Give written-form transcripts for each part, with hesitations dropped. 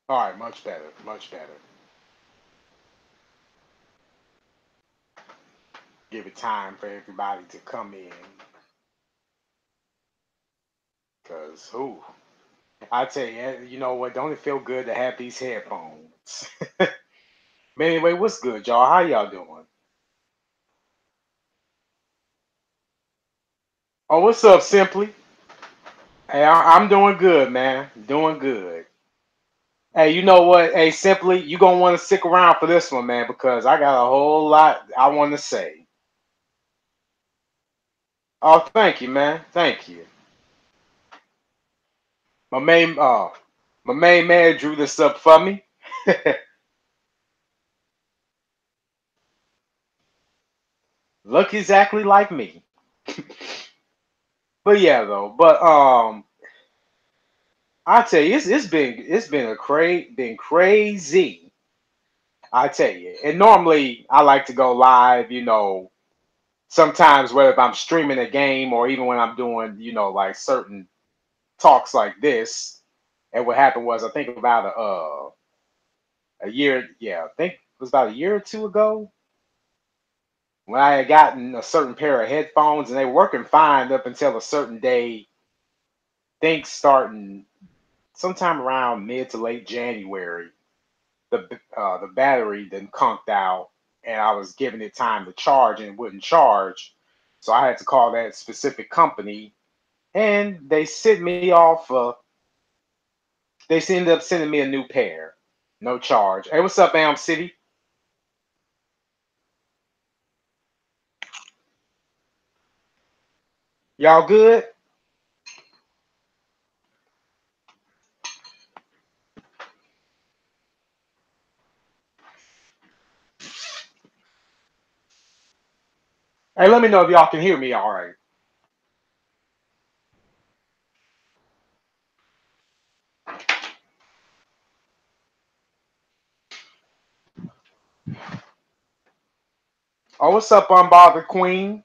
All right, much better, much better. Give it time for everybody to come in, cause who? I tell you, you know what? Don't it feel good to have these headphones? But anyway, what's good, y'all? How y'all doing? Oh, what's up, Simply? Hey, I'm doing good, man. Doing good. Hey, you know what? Hey, Simply, you gonna want to stick around for this one, man, because I got a whole lot I want to say. Oh, thank you, man. Thank you. My main, uh, my main man drew this up for me. Look exactly like me. But yeah, though. But I tell you, it's been been crazy. I tell you, and normally I like to go live. Sometimes whether if I'm streaming a game or even when I'm doing, like certain talks like this. And what happened was, I think about a year, yeah, I think it was about a year or two ago when I had gotten a certain pair of headphones and they were working fine up until a certain day. Think starting sometime around mid to late January, the battery then conked out, and I was giving it time to charge and it wouldn't charge. So I had to call that specific company, and they sent me off. They ended up sending me a new pair, no charge. Hey, what's up, Am City? Y'all good? Hey, let me know if y'all can hear me all right. Oh, what's up, Unbothered Queen?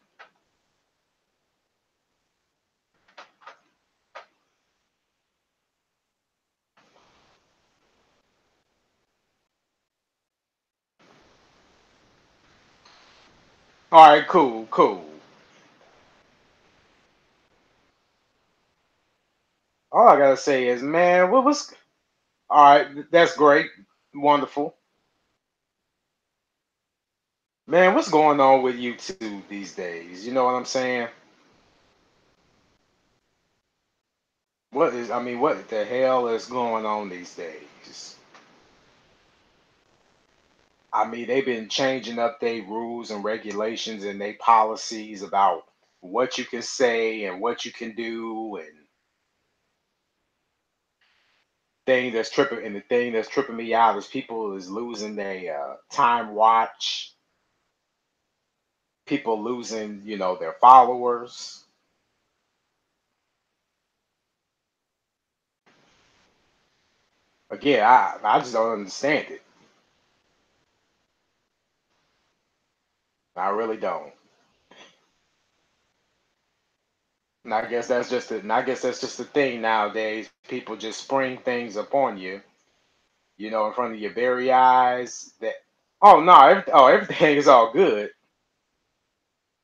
All right, cool, cool. All I gotta say is, man, what was? All right, that's great, wonderful, man. What's going on with YouTube these days? You know what I'm saying? I mean, what the hell is going on these days? I mean, they've been changing up their rules and regulations and their policies about what you can say and what you can do, and the thing that's tripping me out is people is losing their time watch, people losing, their followers. Again, I just don't understand it. I really don't. And I guess that's just the thing nowadays. People just spring things upon you, in front of your very eyes. That oh no, everything is all good.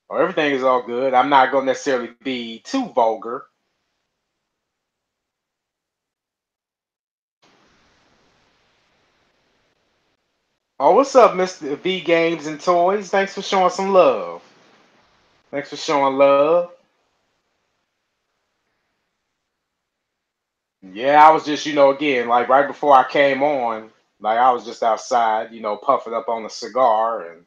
Or everything is all good. I'm not gonna necessarily be too vulgar. Oh, what's up, Mr. V Games and Toys? Thanks for showing some love. Thanks for showing love. Yeah, I was just, again, like right before I came on, like I was just outside, puffing up on a cigar, and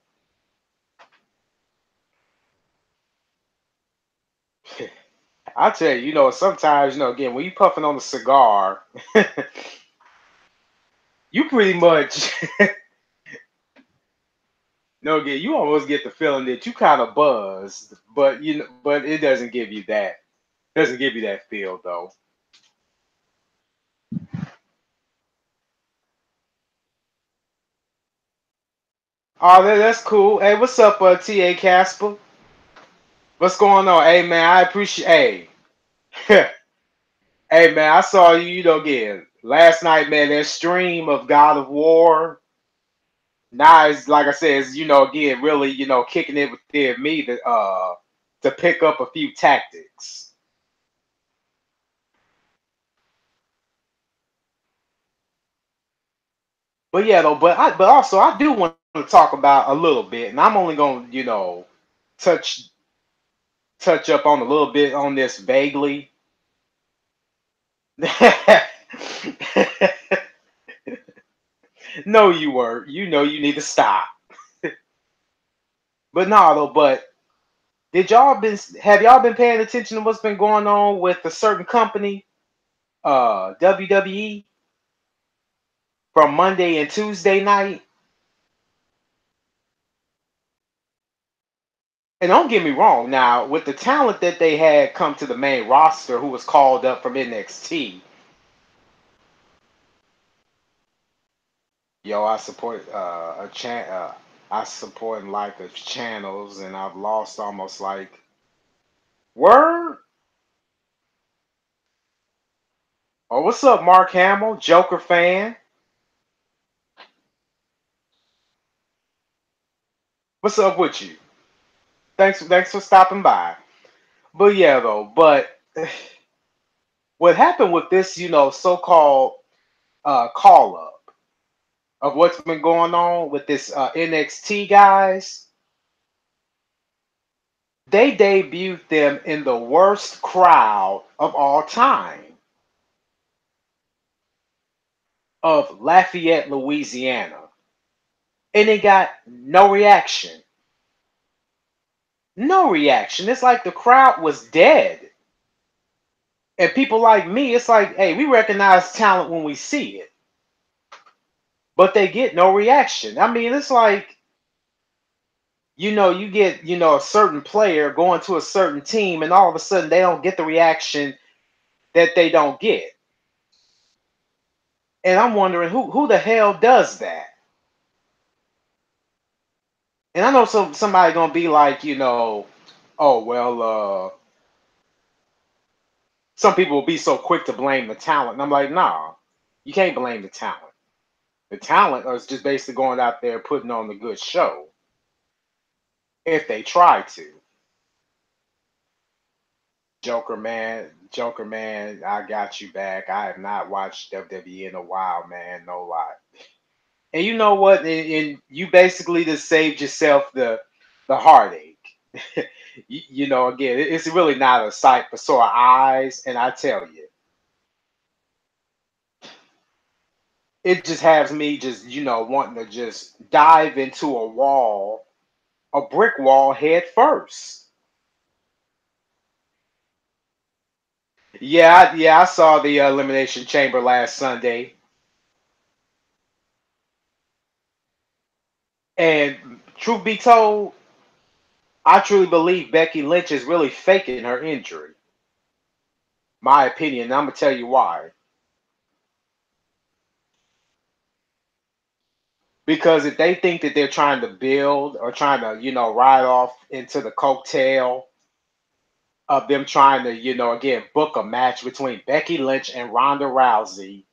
I tell you, sometimes, again, when you puffing on a cigar, you pretty much, again, you almost get the feeling that you kind of buzzed, but but it doesn't give you that, doesn't give you that feel though. Oh, that's cool. Hey, what's up, T.A. Casper? What's going on? Hey, man, I appreciate. Hey, hey, man, I saw you, again. Last night, man, that stream of God of War. Now it's like I said, it's, again, really, kicking it within me to pick up a few tactics. But yeah, though, but also I do want to talk about a little bit, and I'm only gonna, touch touch up on a little bit on this vaguely. No, you were. You know you need to stop. But no, though, but did y'all been have y'all been paying attention to what's been going on with a certain company, WWE, from Monday and Tuesday night? And don't get me wrong, now with the talent that they had come to the main roster, who was called up from NXT, yo, I support I support like the channels, and I've lost almost like word. Oh, what's up, Mark Hamill, Joker fan? What's up with you? Thanks for stopping by. But yeah, though, but what happened with this, so-called call up of what's been going on with this NXT guys? They debuted them in the worst crowd of all time of Lafayette, Louisiana, and they got no reaction. No reaction. It's like the crowd was dead. And people like me, it's like, hey, we recognize talent when we see it, but they get no reaction. I mean, it's like, you get, a certain player going to a certain team, and all of a sudden they don't get the reaction that they don't get. And I'm wondering who the hell does that? And I know somebody gonna be like, oh well, some people will be so quick to blame the talent. And I'm like, nah, you can't blame the talent. The talent is just basically going out there putting on the good show if they try to. Joker man, I got you back. I have not watched WWE in a while, man. No lie. And you know what? And you basically just saved yourself the heartache. Again, it's really not a sight for sore eyes. And I tell you, it just has me just, wanting to just dive into a brick wall head first. Yeah, I saw the Elimination Chamber last Sunday. And truth be told, I truly believe Becky Lynch is really faking her injury. My opinion. And I'm going to tell you why. Because if they think that they're trying to build or trying to, ride off into the coattail of them trying to, again, book a match between Becky Lynch and Ronda Rousey,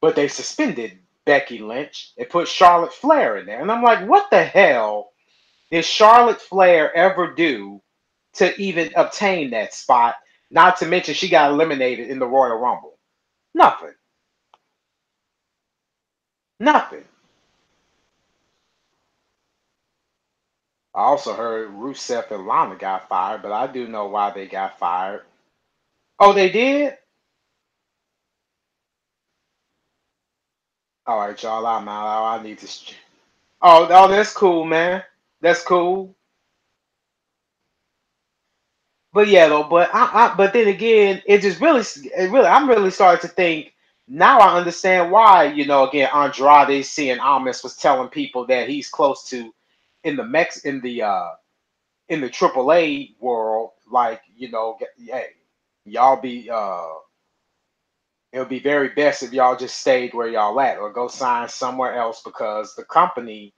but they suspended Becky Lynch and put Charlotte Flair in there. And I'm like, what the hell did Charlotte Flair ever do to even obtain that spot? Not to mention she got eliminated in the Royal Rumble. Nothing. Nothing. I also heard Rusev and Lana got fired, but I do know why they got fired. Oh, they did? All right, y'all. I'm out. I need to. Oh, that's cool, man. That's cool. But yeah, though. But then again, I'm really starting to think. Now I understand why. Again, Andrade seeing Almas was telling people that he's close to in the in the AAA world. Like, hey, y'all be it would be very best if y'all just stayed where y'all at or go sign somewhere else because the company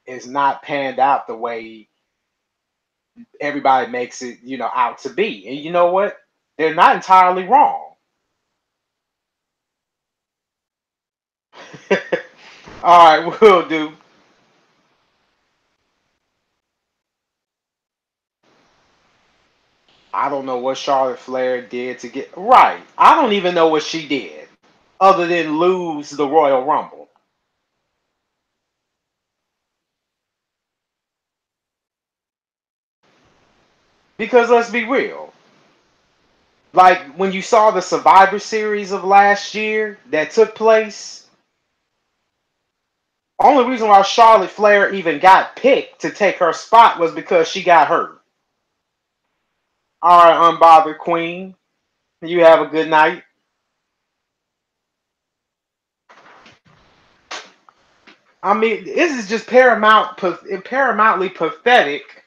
is not panned out the way everybody makes it, out to be. And you know what? They're not entirely wrong. All right, will do. I don't know what Charlotte Flair did to get right. I don't even know what she did other than lose the Royal Rumble. Because let's be real, like when you saw the Survivor Series of last year that took place, only reason why Charlotte Flair even got picked to take her spot was because she got hurt. All right, unbothered queen, you have a good night. I mean, this is just paramountly pathetic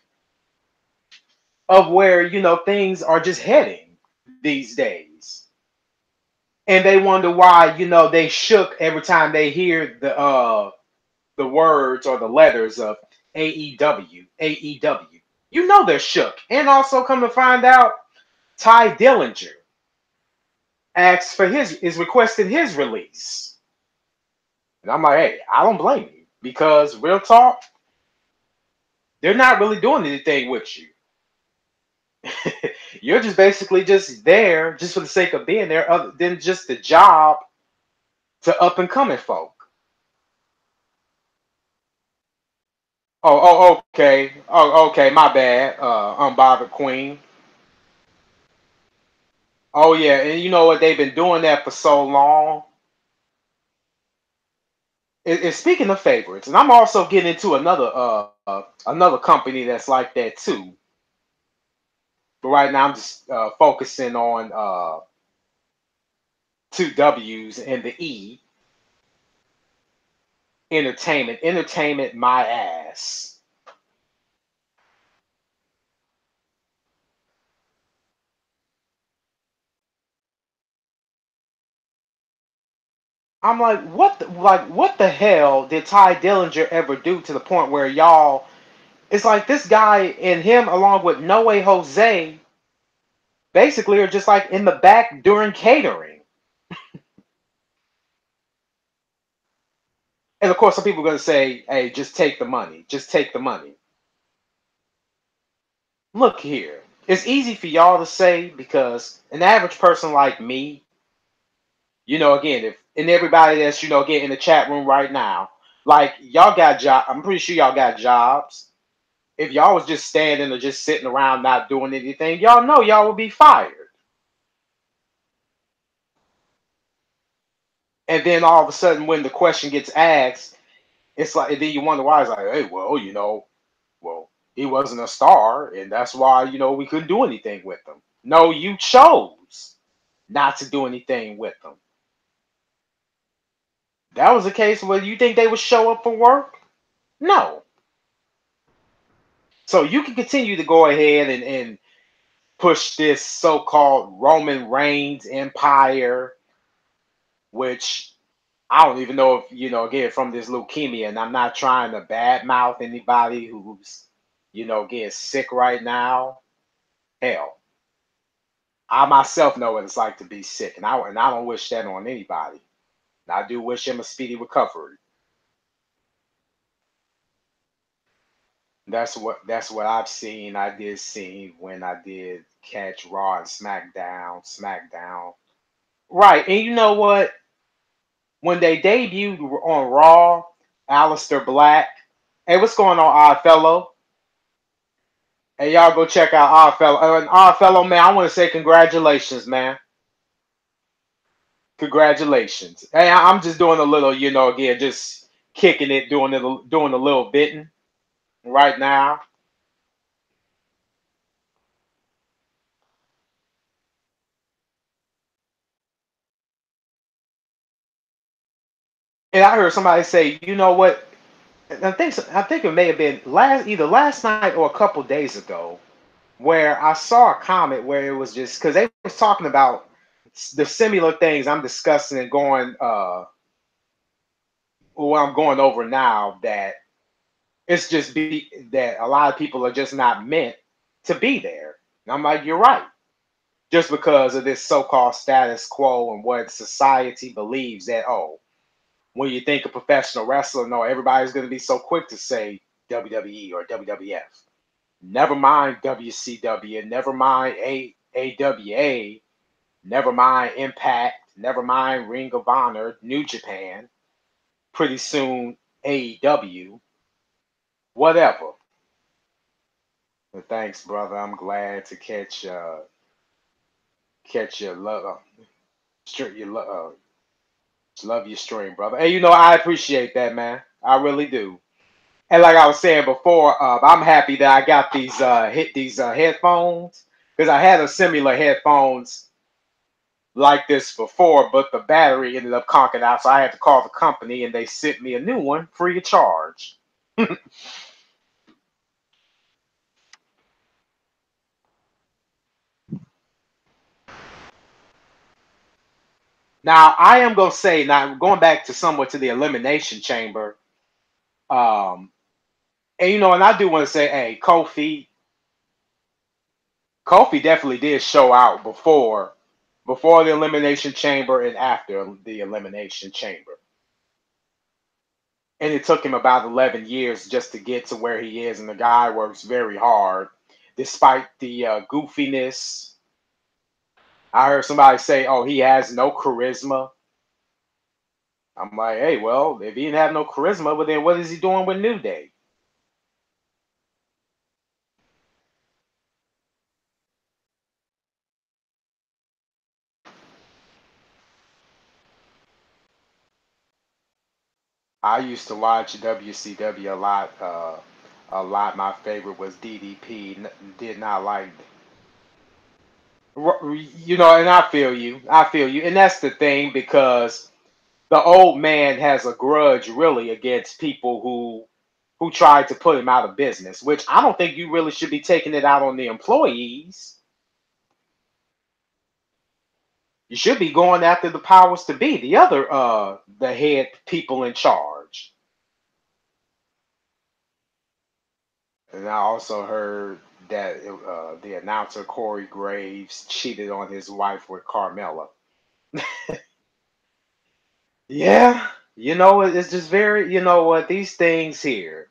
of where things are just heading these days, and they wonder why they shook every time they hear the words or the letters of AEW, AEW. They're shook, and also come to find out, Ty Dillinger asks for his is requesting his release, and I'm like, hey, I don't blame you because real talk, they're not really doing anything with you. You're just basically just there just for the sake of being there, other than just the job to up and coming folk. Oh, okay. Oh, okay. My bad. Unbothered queen. Oh yeah, and you know what? They've been doing that for so long. Speaking of favorites, and I'm also getting into another company that's like that too. But right now, I'm just focusing on two W's and the E. Entertainment, entertainment, my ass. I'm like, what the hell did Ty Dillinger ever do to the point where y'all? It's like this guy and him, along with No Way Jose, basically are just like in the back during catering. And of course, some people are going to say, "Hey, just take the money. Just take the money." Look here, it's easy for y'all to say because an average person like me, again, if and everybody that's again in the chat room right now, like y'all got job. I'm pretty sure y'all got jobs. If y'all was just standing or just sitting around not doing anything, y'all know y'all would be fired. And then all of a sudden, when the question gets asked, it's like, and then you wonder why. It's like, hey, well, well, he wasn't a star, and that's why we couldn't do anything with him. No, you chose not to do anything with them. That was a case where you think they would show up for work? No. So you can continue to go ahead and push this so-called Roman Reigns empire, which I don't even know if again from this leukemia, and I'm not trying to badmouth anybody who's getting sick right now. Hell, I myself know what it's like to be sick, and I don't wish that on anybody. And I do wish him a speedy recovery. That's what I've seen. I did see when I did catch Raw and SmackDown. Right, and you know what? When they debuted on Raw, Aleister Black. Hey, what's going on, Odd Fellow? Hey, y'all go check out Odd Fellow. And Odd Fellow, man, I want to say congratulations, man. Congratulations. Hey, I'm just doing a little, again, just kicking it, doing a little bitten right now. And I heard somebody say, you know what? I think it may have been either last night or a couple days ago, where I saw a comment where it was just because they was talking about the similar things I'm discussing and going what I'm going over now, that it's just be that a lot of people are just not meant to be there. And I'm like, you're right. Just because of this so-called status quo and what society believes that, oh, when you think of professional wrestler, no, everybody's going to be so quick to say WWE or WWF. Never mind WCW, never mind AWA, never mind Impact, never mind Ring of Honor, New Japan, pretty soon AEW, whatever. But thanks, brother. I'm glad to catch your love, your love your stream, brother. Hey, I appreciate that, man. I really do. And like I was saying before, I'm happy that I got these headphones because I had a similar headphones like this before, but the battery ended up conking out, so I had to call the company and they sent me a new one free of charge. Now I am gonna say, now going back to somewhat to the elimination chamber, um, and and I do want to say, hey, Kofi definitely did show out before the elimination chamber and after the elimination chamber. And it took him about 11 years just to get to where he is, and the guy works very hard despite the goofiness. I heard somebody say, "Oh, he has no charisma." I'm like, "Hey, well, if he didn't have no charisma, well, then what is he doing with New Day?" I used to watch WCW a lot. A lot. My favorite was DDP. Did not like, and I feel you. I feel you, and that's the thing because the old man has a grudge really against people who tried to put him out of business. Which I don't think you really should be taking it out on the employees. You should be going after the powers to be, the head people in charge. And I also heard that the announcer Corey Graves cheated on his wife with Carmella. Yeah, it's just very, what, these things here.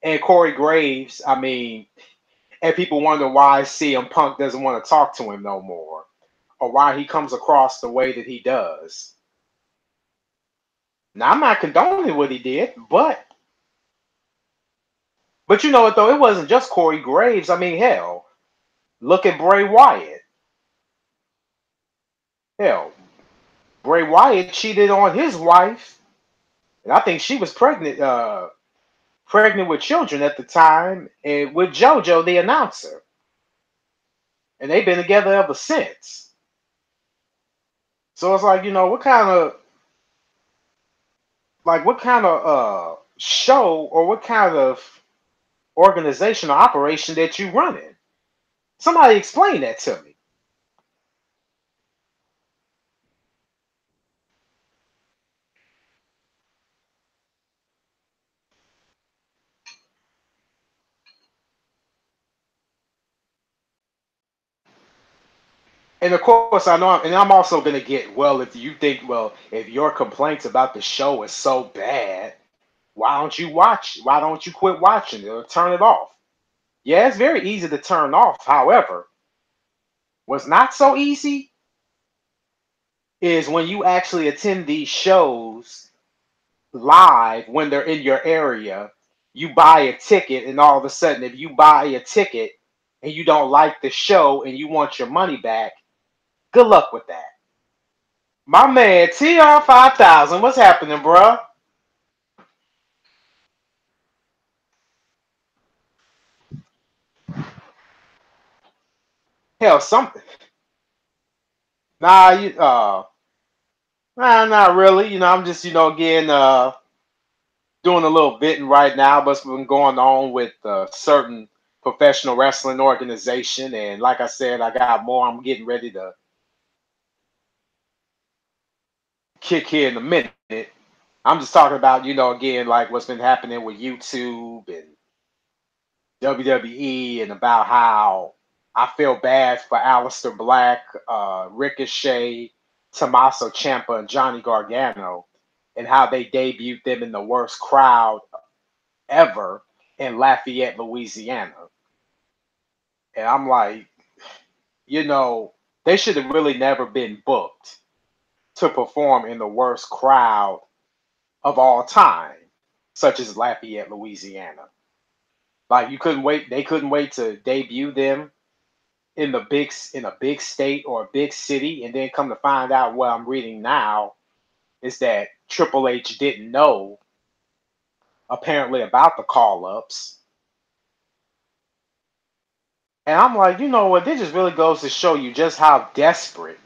And Corey Graves, I mean, and people wonder why CM Punk doesn't want to talk to him no more, or why he comes across the way that he does. Now, I'm not condoning what he did, but you know what though? It wasn't just Corey Graves. I mean, hell, look at Bray Wyatt. Hell, Bray Wyatt cheated on his wife, and I think she was pregnant with children at the time, and with JoJo, the announcer, and they've been together ever since. So it's like, what kind of show or what kind of organization or operation that you running? Somebody explain that to me. And of course, I know, and I'm also gonna get, well, if you think, well, if your complaints about the show is so bad, why don't you watch? Why don't you quit watching it or turn it off? Yeah, it's very easy to turn off. However, what's not so easy is when you actually attend these shows live when they're in your area. You buy a ticket, and all of a sudden, if you buy a ticket and you don't like the show and you want your money back, good luck with that. My man, TR5000, what's happening, bruh? Hell, something. Nah, not really. I'm just, again, doing a little bitting right now. What's been going on with certain professional wrestling organization, and like I said, I got more. I'm getting ready to kick here in a minute. I'm just talking about, again, like what's been happening with YouTube and WWE, and about how I feel bad for Aleister Black, Ricochet, Tommaso Ciampa and Johnny Gargano, and how they debuted them in the worst crowd ever in Lafayette, Louisiana. And I'm like, you know, they should have really never been booked to perform in the worst crowd of all time, such as Lafayette, Louisiana. Like you couldn't wait, they couldn't wait to debut them in a big state or a big city, and then come to find out what I'm reading now is that Triple H didn't know apparently about the call ups. And I'm like, you know what? This just really goes to show you just how desperate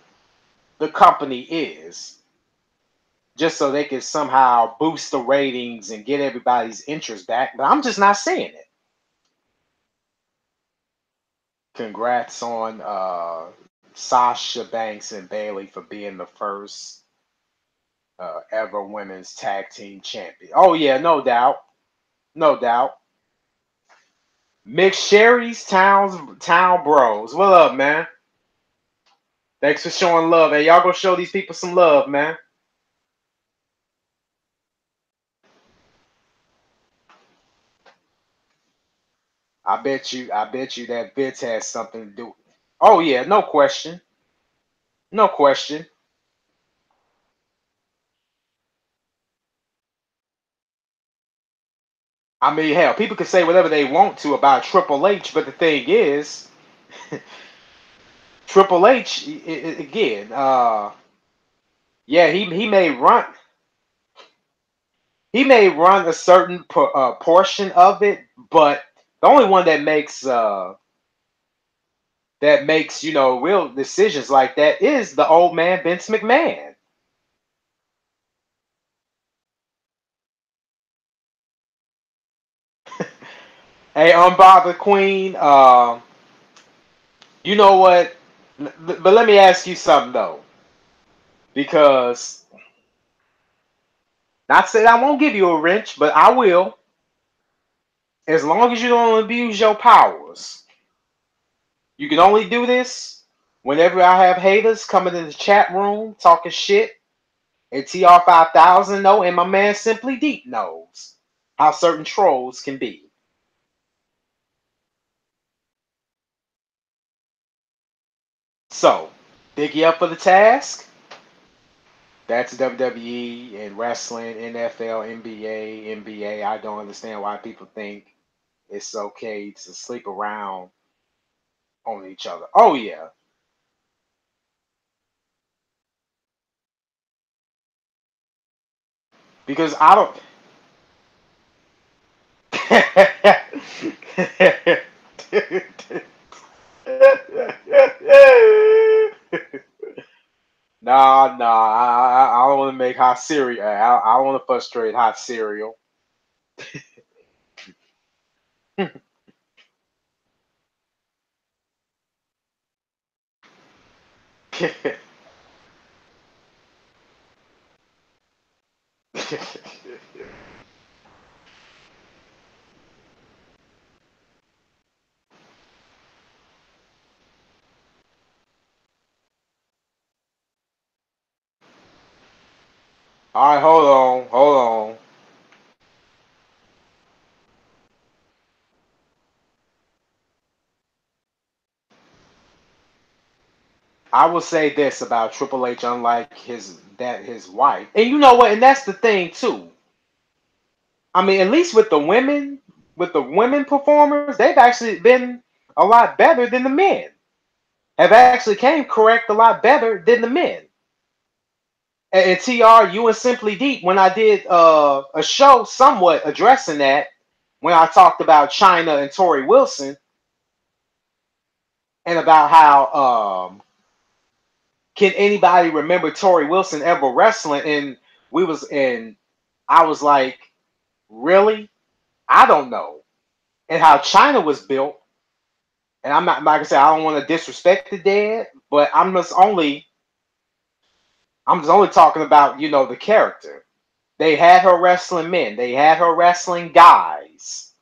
the company is, just so they can somehow boost the ratings and get everybody's interest back. But I'm just not seeing it. Congrats on Sasha Banks and Bailey for being the first ever women's tag team champion. Oh yeah, no doubt, no doubt. Mick Sherry's Town Bros. What up, man? Thanks for showing love. Hey, y'all go show these people some love, man. I bet you that Vince has something to do. Oh yeah, no question. No question. I mean, hell, people can say whatever they want to about Triple H, but the thing is, Triple H again, yeah, he may run a certain portion of it, but the only one that makes real decisions like that is the old man Vince McMahon. Hey, unbothered queen. You know what? But let me ask you something though, because not saying I won't give you a wrench, but I will, as long as you don't abuse your powers. You can only do this whenever I have haters coming in the chat room talking shit, and TR5000 know, and my man Simply Deep knows how certain trolls can be. So, dig you up for the task. That's WWE and wrestling, NFL, NBA, NBA. I don't understand why people think it's okay to sleep around on each other. Oh yeah, because I don't. Nah. I don't want to make hot cereal. I don't want to frustrate hot cereal. All right, hold on. I will say this about Triple H, unlike his wife, and you know what, and that's the thing too. I mean, at least with the women performers, they've actually been a lot better than the men. Have actually came correct a lot better than the men. And TR, you and Simply Deep, when I did a show somewhat addressing that, when I talked about China and Tori Wilson, and about how can anybody remember Tori Wilson ever wrestling? And I was like, really? I don't know. And how China was built, and I'm not, like I said, I don't want to disrespect the dead, but I'm just only talking about the character. They had her wrestling men. They had her wrestling guys.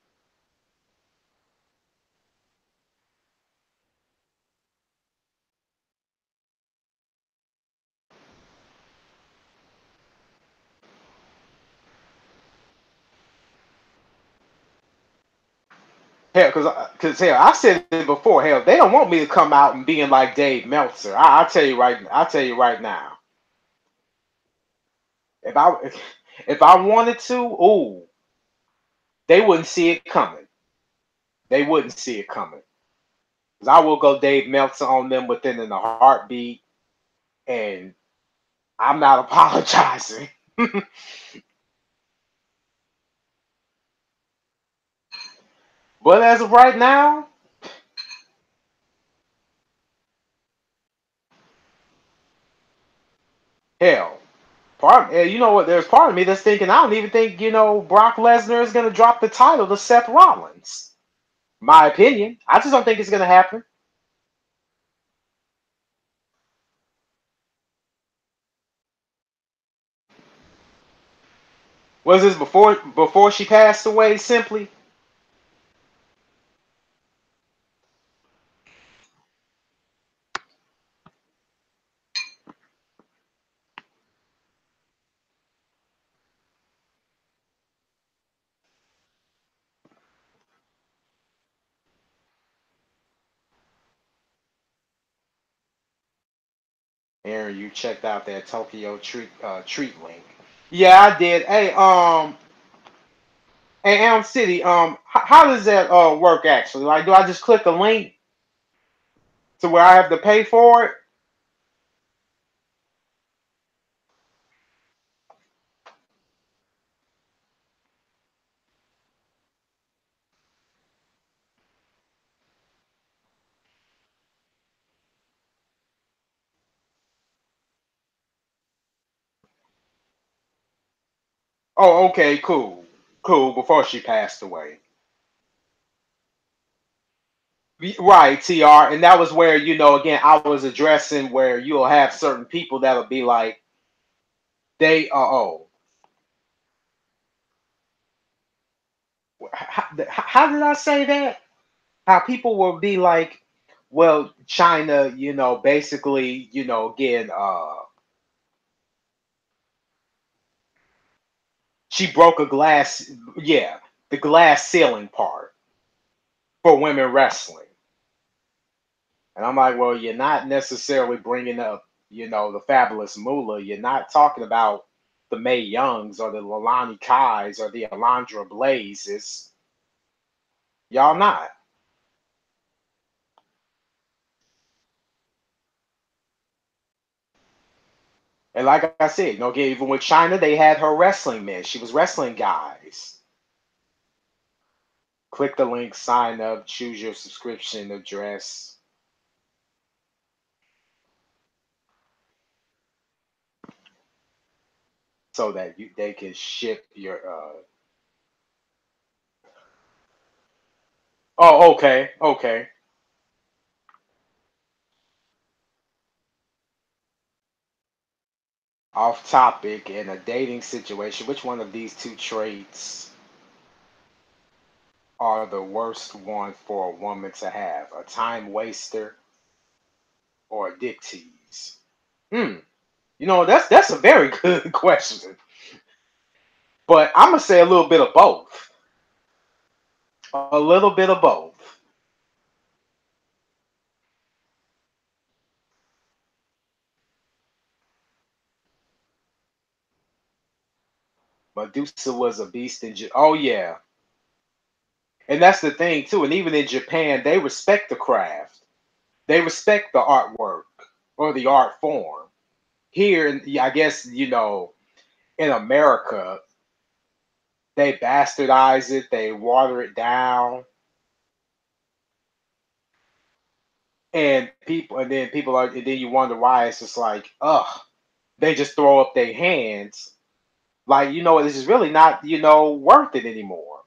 Hell, cause hell, I said it before. Hell, they don't want me to come out and being like Dave Meltzer. I tell you right now. If I if I wanted to, ooh, they wouldn't see it coming. They wouldn't see it coming. 'Cause I will go Dave Meltzer on them within a heartbeat, and I'm not apologizing. But as of right now, hell, you know what? There's part of me that's thinking I don't even think Brock Lesnar is gonna drop the title to Seth Rollins. My opinion. I just don't think it's gonna happen. Was this before she passed away? Simply, Aaron, you checked out that Tokyo treat link. Yeah, I did. Hey, Elm City. How does that work actually? Like, do I just click a link to where I have to pay for it? Oh, okay, cool, cool. Before she passed away, right, Tr. And that was where again I was addressing where you'll have certain people that'll be like they how did I say that? How people will be like, well, China, basically, again, she broke a glass, yeah, the glass ceiling part for women wrestling. And I'm like, well, you're not necessarily bringing up, the fabulous Moolah. You're not talking about the May Youngs or the Lalani Kais or the Alondra Blazes. Y'all not. And like I said, again, even with China, they had her wrestling men. She was wrestling guys. Click the link, sign up, choose your subscription address so that they can ship your. Oh, okay, okay. Off topic in a dating situation. Which one of these two traits are the worst one for a woman to have? A time waster or a dick tease? Hmm. That's a very good question. But I'm gonna say a little bit of both. A little bit of both. Medusa was a beast oh yeah. And that's the thing too. And even in Japan, they respect the craft. They respect the artwork or the art form. Here, I guess, in America, they bastardize it, they water it down, and then and then you wonder why it's just like, ugh, they just throw up their hands. Like, this is really not, worth it anymore.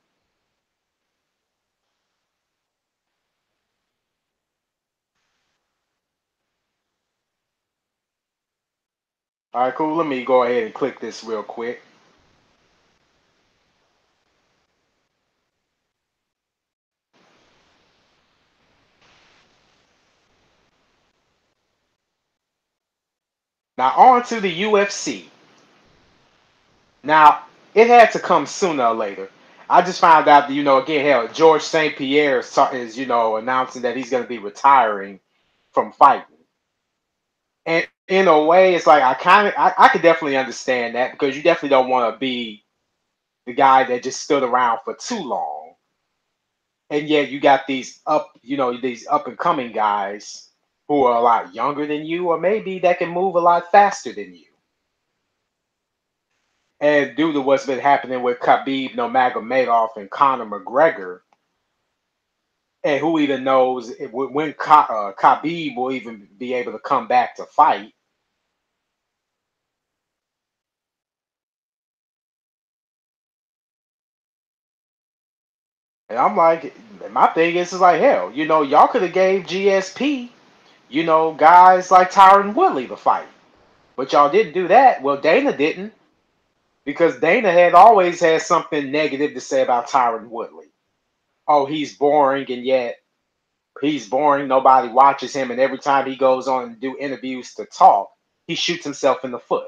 All right, cool. Let me go ahead and click this real quick. Now, on to the UFC. Now, it had to come sooner or later. I just found out that again, hell, George St. Pierre is announcing that he's going to be retiring from fighting. And in a way, it's like I could definitely understand that because you definitely don't want to be the guy that just stood around for too long. And yet you got these up and coming guys who are a lot younger than you, or maybe that can move a lot faster than you. And due to what's been happening with Khabib Nurmagomedov and Conor McGregor, and who even knows when Khabib will even be able to come back to fight. And I'm like, my thing is like, hell, y'all could have gave GSP, guys like Tyron Woodley to fight, but y'all didn't do that. Well, Dana didn't because Dana had always had something negative to say about Tyron Woodley. Oh, he's boring, and yet he's boring. Nobody watches him, and every time he goes on and do interviews to talk, he shoots himself in the foot.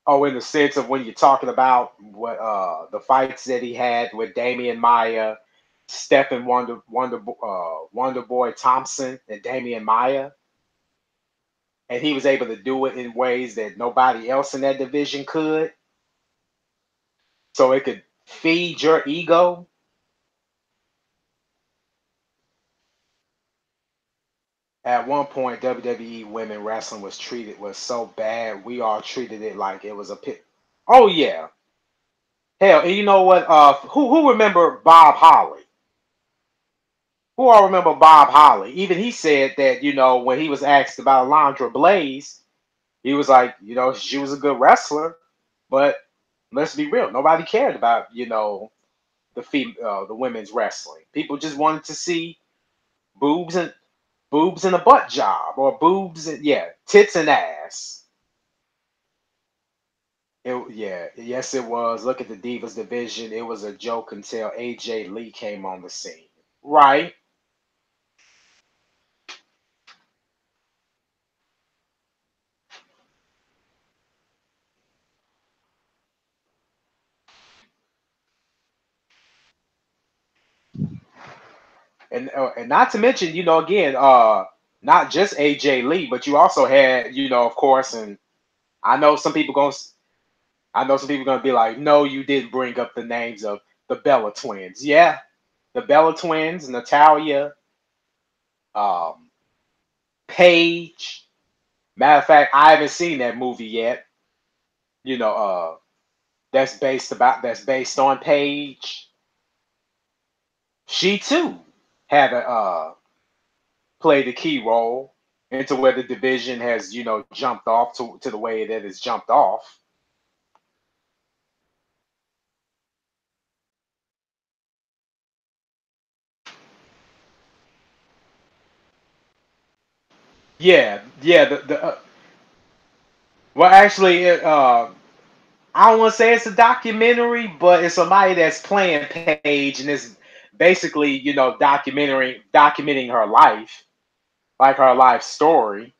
Oh, in the sense of when you're talking about what the fights that he had with Damian Maya, Stephen Wonder Boy Thompson, and Damian Maya, and he was able to do it in ways that nobody else in that division could. So it could feed your ego. At one point, WWE women wrestling was so bad. We all treated it like it was a pit. Oh yeah, hell, and you know what? Who remember Bob Holly? Who all remember Bob Holly? Even he said that when he was asked about Alondra Blaze, he was like, she was a good wrestler, but let's be real, nobody cared about the women's wrestling. People just wanted to see boobs and a butt job, or boobs and tits and ass. Yes, it was. Look at the Divas division. It was a joke until AJ Lee came on the scene. Right. And not to mention, again, not just AJ Lee, but you also had, of course, and I know some people going I know some people gonna be like, no, you didn't bring up the names of the Bella twins. Yeah, the Bella twins, Natalia, um, Paige. Matter of fact, I haven't seen that movie yet. You know, that's based on Paige. She too had a played a key role into where the division has jumped off to the way that it's jumped off. Yeah. Well, actually, I don't want to say it's a documentary, but it's somebody that's playing Paige, and it's basically documenting her life, like her life story.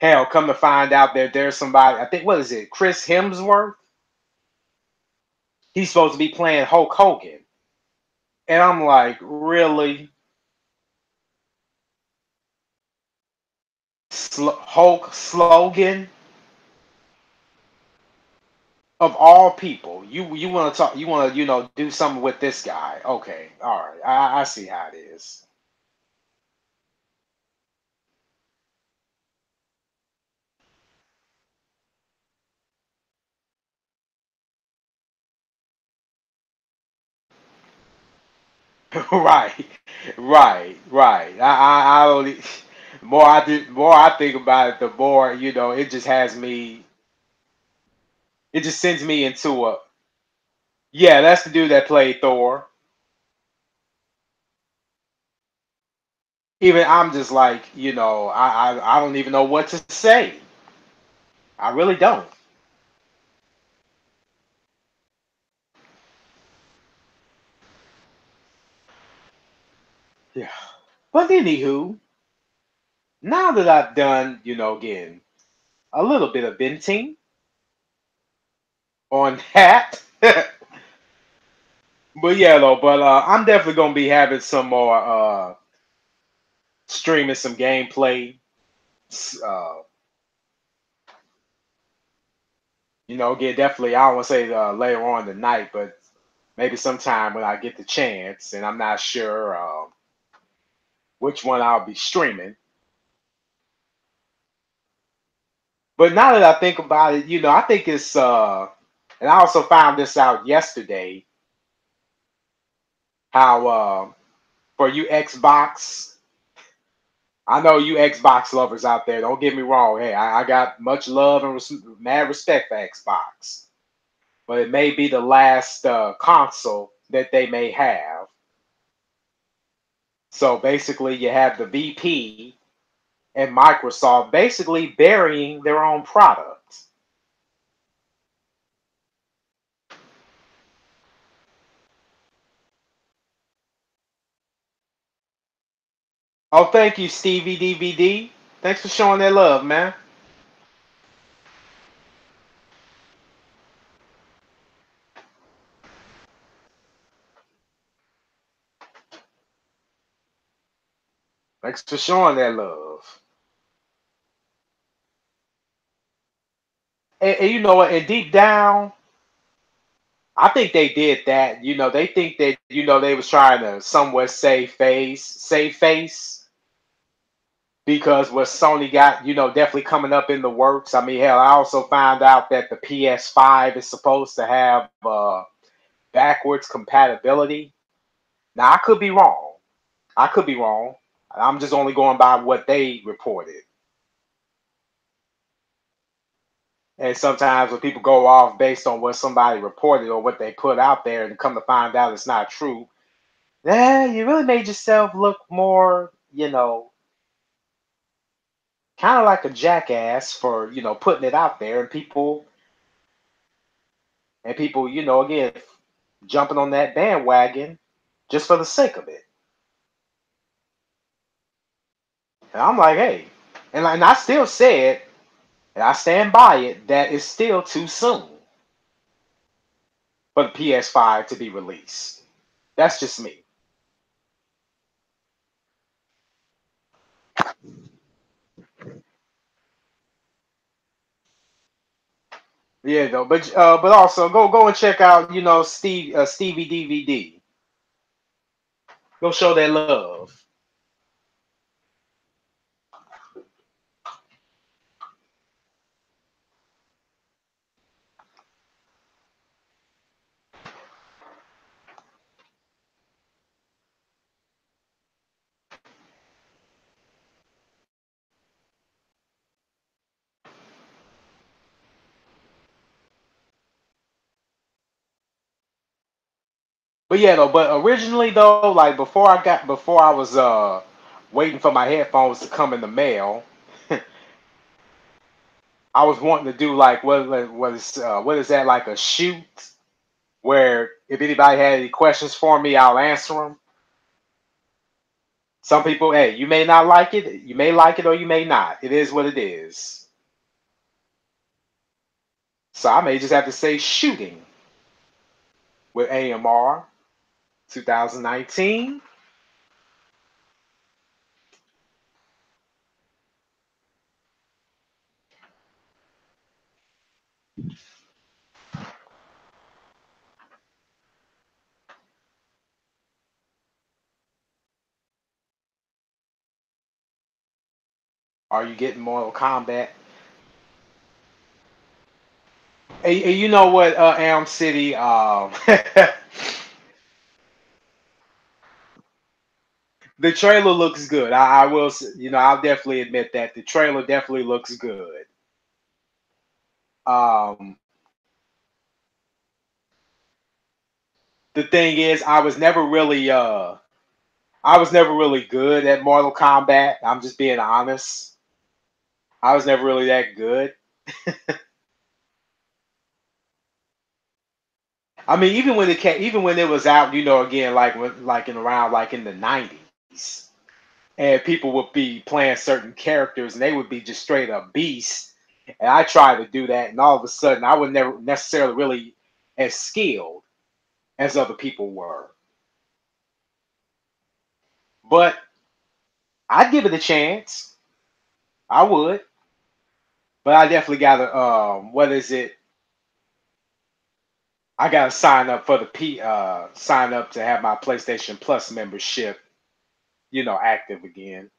Hell, come to find out that there's somebody. I think what is it, Chris Hemsworth? He's supposed to be playing Hulk Hogan, and I'm like, really? Hulk slogan of all people. You want to talk? You want to do something with this guy? Okay, all right. I see how it is. Right, right. I only more I think about it, the more it just has me. It just sends me into a yeah. That's the dude that played Thor. Even I'm just like I don't even know what to say. I really don't. Yeah. But anywho, now that I've done again a little bit of venting, on that. But yeah, though. But I'm definitely gonna be having some more streaming some gameplay. Uh, get definitely. I don't want to say later on tonight, but maybe sometime when I get the chance, and I'm not sure which one I'll be streaming. But now that I think about it, I think it's and I also found this out yesterday how for you Xbox, I know you Xbox lovers out there. Don't get me wrong. Hey, I got much love and mad respect for Xbox, but it may be the last console that they may have. So basically, you have the VP and Microsoft basically burying their own product. Oh, thank you, Stevie DVD. Thanks for showing that love, man. Thanks for showing that love. And you know what? And deep down, I think they did that. They think that they was trying to somewhat save face, because what Sony got, definitely coming up in the works. I mean, hell, I also found out that the PS5 is supposed to have backwards compatibility. Now, I could be wrong. I could be wrong. I'm just only going by what they reported. And sometimes when people go off based on what somebody reported or what they put out there and come to find out it's not true, you really made yourself look more, kind of like a jackass for, putting it out there, and people, again, jumping on that bandwagon just for the sake of it. And I'm like, hey, and I still said, and I stand by it, that it's still too soon for the PS5 to be released. That's just me. Yeah, though, but also go and check out, Stevie DVD. Go show that love. But yeah, though, but originally though, like before I was waiting for my headphones to come in the mail, I was wanting to do like what is that, like a shoot where if anybody had any questions for me, I'll answer them. Some people, hey, you may not like it, you may like it or you may not. It is what it is. So I may just have to say shooting with AMR 2019. Are you getting Mortal Kombat? And you know what, Elm City, the trailer looks good. I will, I'll definitely admit that the trailer definitely looks good. Um, the thing is, I was never really good at Mortal Kombat. I'm just being honest. I was never really that good. I mean, even when it was out, again, like in around like in the '90s, and people would be playing certain characters, and they would be just straight up beasts. And I tried to do that, and all of a sudden, I was never necessarily really as skilled as other people were. But I'd give it a chance. I would, but I definitely gotta. What is it? I gotta sign up for the sign up to have my PlayStation Plus membership, active again.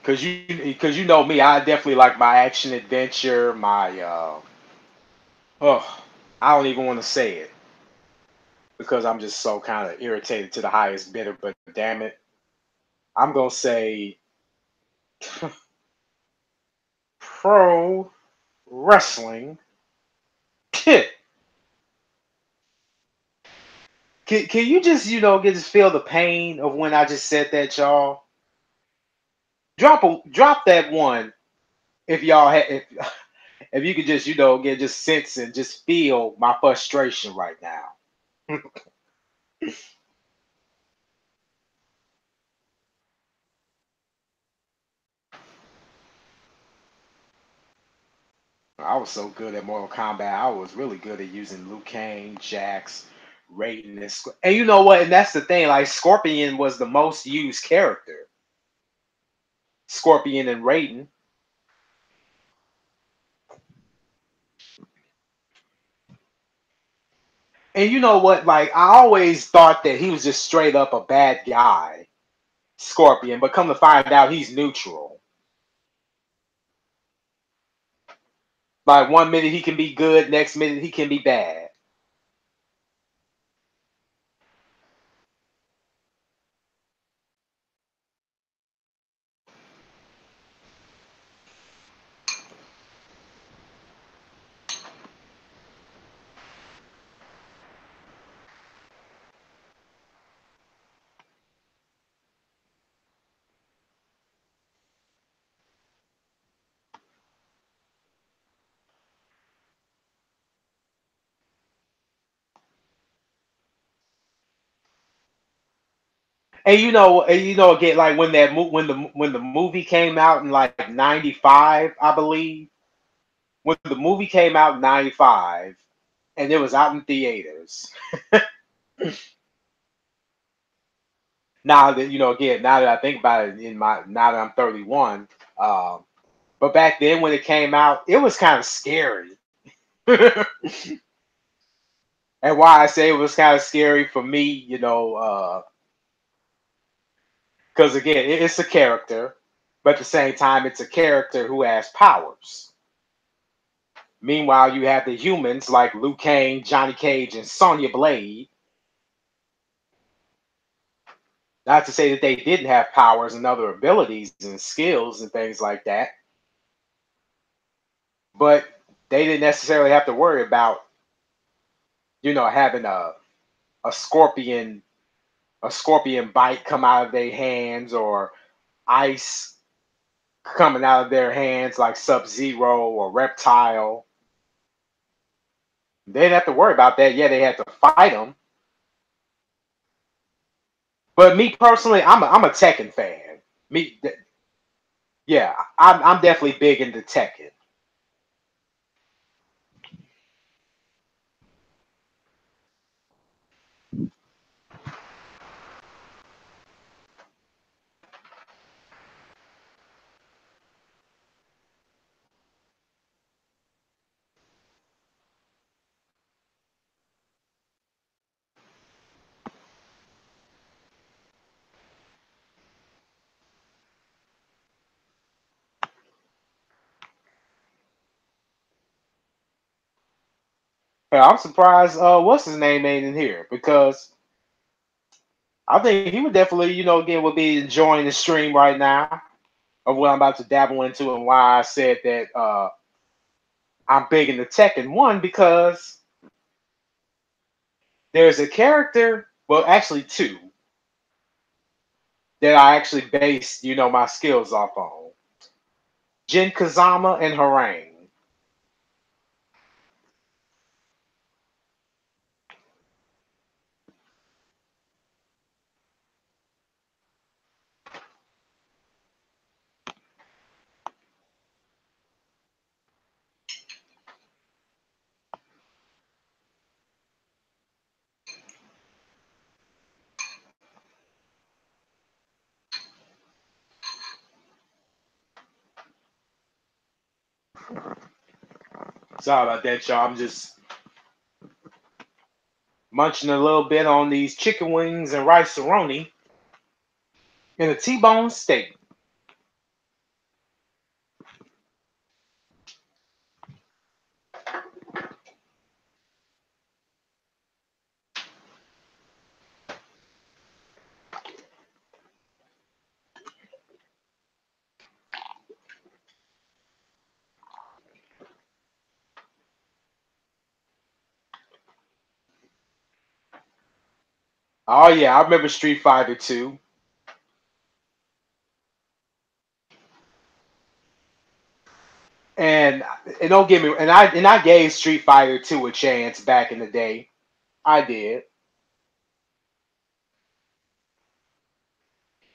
Cause you know me, I definitely like my action adventure, my oh, I don't even want to say it because I'm just so kind of irritated to the highest bidder. But damn it, I'm gonna say pro wrestling. can can you just get just feel the pain of when I just said that, y'all? Drop that one if y'all had if you could just get just sense and just feel my frustration right now. I was so good at Mortal Kombat. I was really good at using Liu Kang, Jax, Raiden, and you know what? And that's the thing. Like Scorpion was the most used character. Scorpion and Raiden. And you know what? Like I always thought that he was just straight up a bad guy, Scorpion. But come to find out, he's neutral. Like one minute he can be good, next minute he can be bad. And again, like when when the movie came out in like '95, I believe. When the movie came out in '95, and it was out in theaters. Now that again, now that I think about it, now that I'm 31, um, but back then when it came out, it was kind of scary. And why I say it was kind of scary for me, because again, it's a character, but at the same time, it's a character who has powers. Meanwhile, you have the humans like Liu Kang, Johnny Cage, and Sonya Blade. Not to say that they didn't have powers and other abilities and skills and things like that, but they didn't necessarily have to worry about, having a scorpion a scorpion bite come out of their hands or ice coming out of their hands like Sub Zero or Reptile. They didn't have to worry about that. Yeah, they had to fight them. But me personally, I'm a Tekken fan. Me, yeah, I'm definitely big into Tekken. Yeah, I'm surprised. What's his name ain't in here because I think he would definitely, again, would be enjoying the stream right now of what I'm about to dabble into and why I said that I'm big into Tekken. One, because there's a character, well, actually two, that I actually based, my skills off on. Jin Kazama and Harang. Sorry about that, y'all. I'm just munching a little bit on these chicken wings and rice roni and a T-bone steak. Oh yeah, I remember Street Fighter 2. And and don't get me, and I gave Street Fighter 2 a chance back in the day. I did.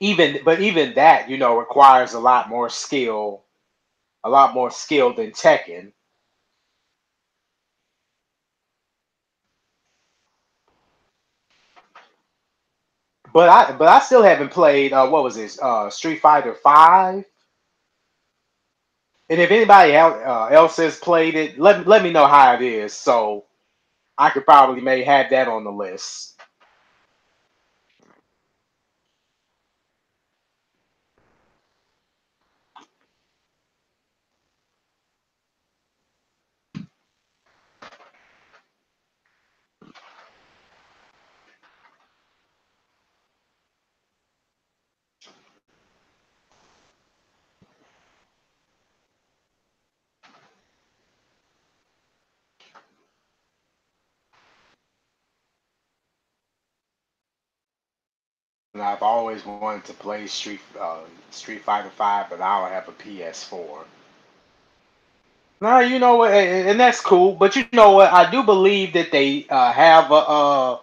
Even that, requires a lot more skill than Tekken. But I still haven't played what was this Street Fighter 5. And if anybody else has played it, let me know how it is, so I could probably may have that on the list. And I've always wanted to play Street Fighter 5, but I don't have a PS4. No, you know what, and that's cool. But you know what? I do believe that they have a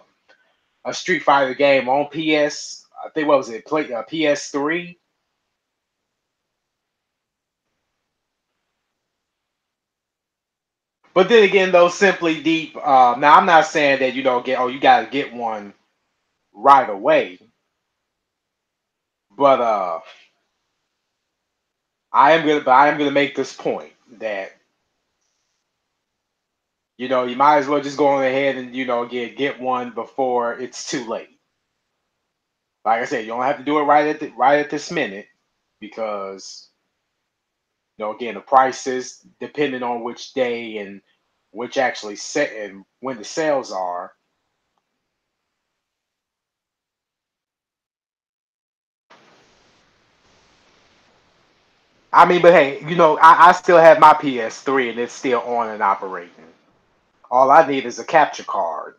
Street Fighter game on PS. I think what was it? Play PS3. But then again, though, Simply Deep. Now I'm not saying that you don't get. Oh, you got to get one right away. But I am gonna make this point that you might as well just go on ahead and get one before it's too late. Like I said, you don't have to do it right at this minute because again, the prices depending on which day and which actually set and when the sales are. I mean, but hey, I still have my PS3 and it's still on and operating. All I need is a capture card.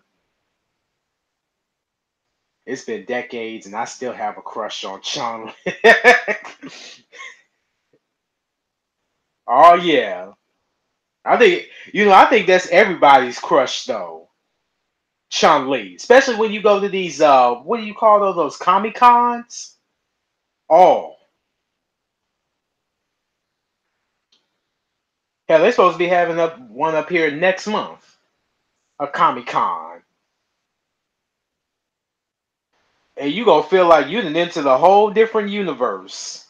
It's been decades and I still have a crush on Chun. Oh yeah. I think that's everybody's crush though. Chun Li. Especially when you go to these what do you call those Comic Cons? Oh. Hell, they're supposed to be having one up here next month. A Comic Con. And you gonna feel like you're into the whole different universe.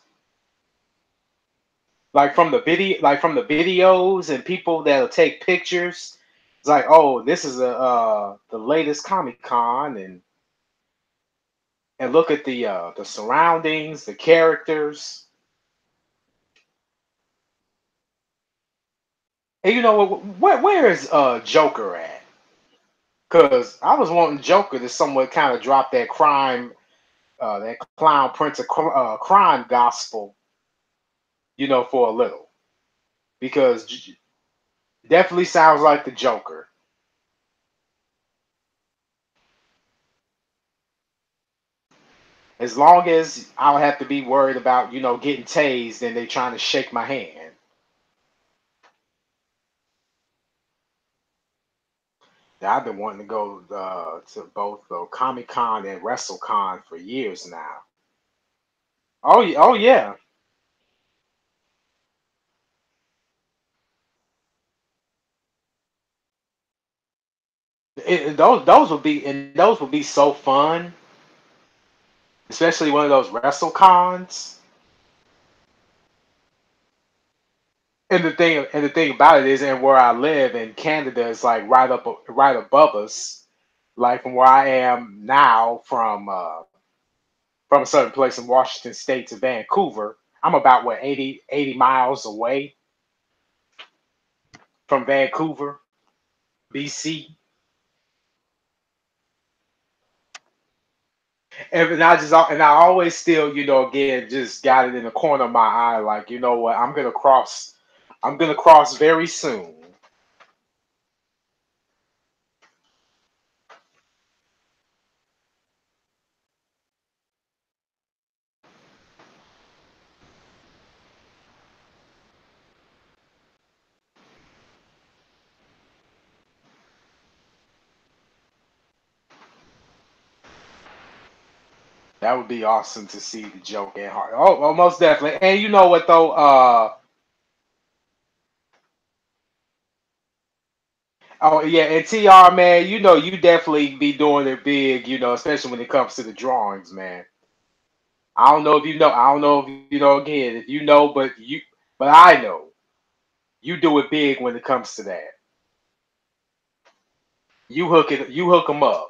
Like from the videos and people that'll take pictures. It's like, oh, this is the latest Comic Con, and look at the surroundings, the characters. And you know what? Where is Joker at? Because I was wanting Joker to somewhat kind of drop that clown prince of crime gospel, for a little. Because definitely sounds like the Joker. As long as I don't have to be worried about, getting tased and they trying to shake my hand. Yeah, I've been wanting to go to both Comic Con and WrestleCon for years now. Oh yeah. Those would be so fun, especially one of those WrestleCons. And the thing about it is, and where I live in Canada is like right above us, like from where I am now, from a certain place in Washington State to Vancouver. I'm about what 80 miles away from Vancouver, BC. And I always still, again, just got it in the corner of my eye, like, you know what, I'm gonna cross very soon. That would be awesome to see the joke and heart. Oh, most definitely. And you know what though? Oh yeah, and TR man, you definitely be doing it big, especially when it comes to the drawings, man. I don't know if you know. I don't know if you know again, if you know, but I know you do it big when it comes to that. You hook them up.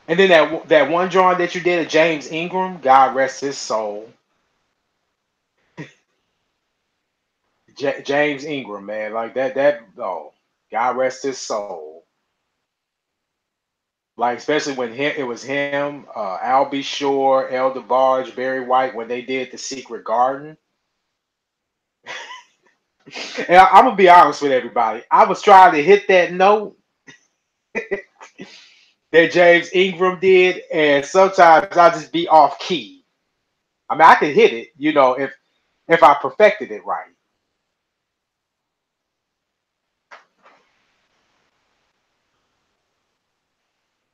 And then that one drawing that you did of James Ingram, God rest his soul. James Ingram, man, like that. Oh, God rest his soul. Like especially when it was him, Albie Shore, El DeBarge, Barry White when they did the Secret Garden. And I'm gonna be honest with everybody. I was trying to hit that note that James Ingram did, and sometimes I just be off key. I mean, I could hit it, if I perfected it right.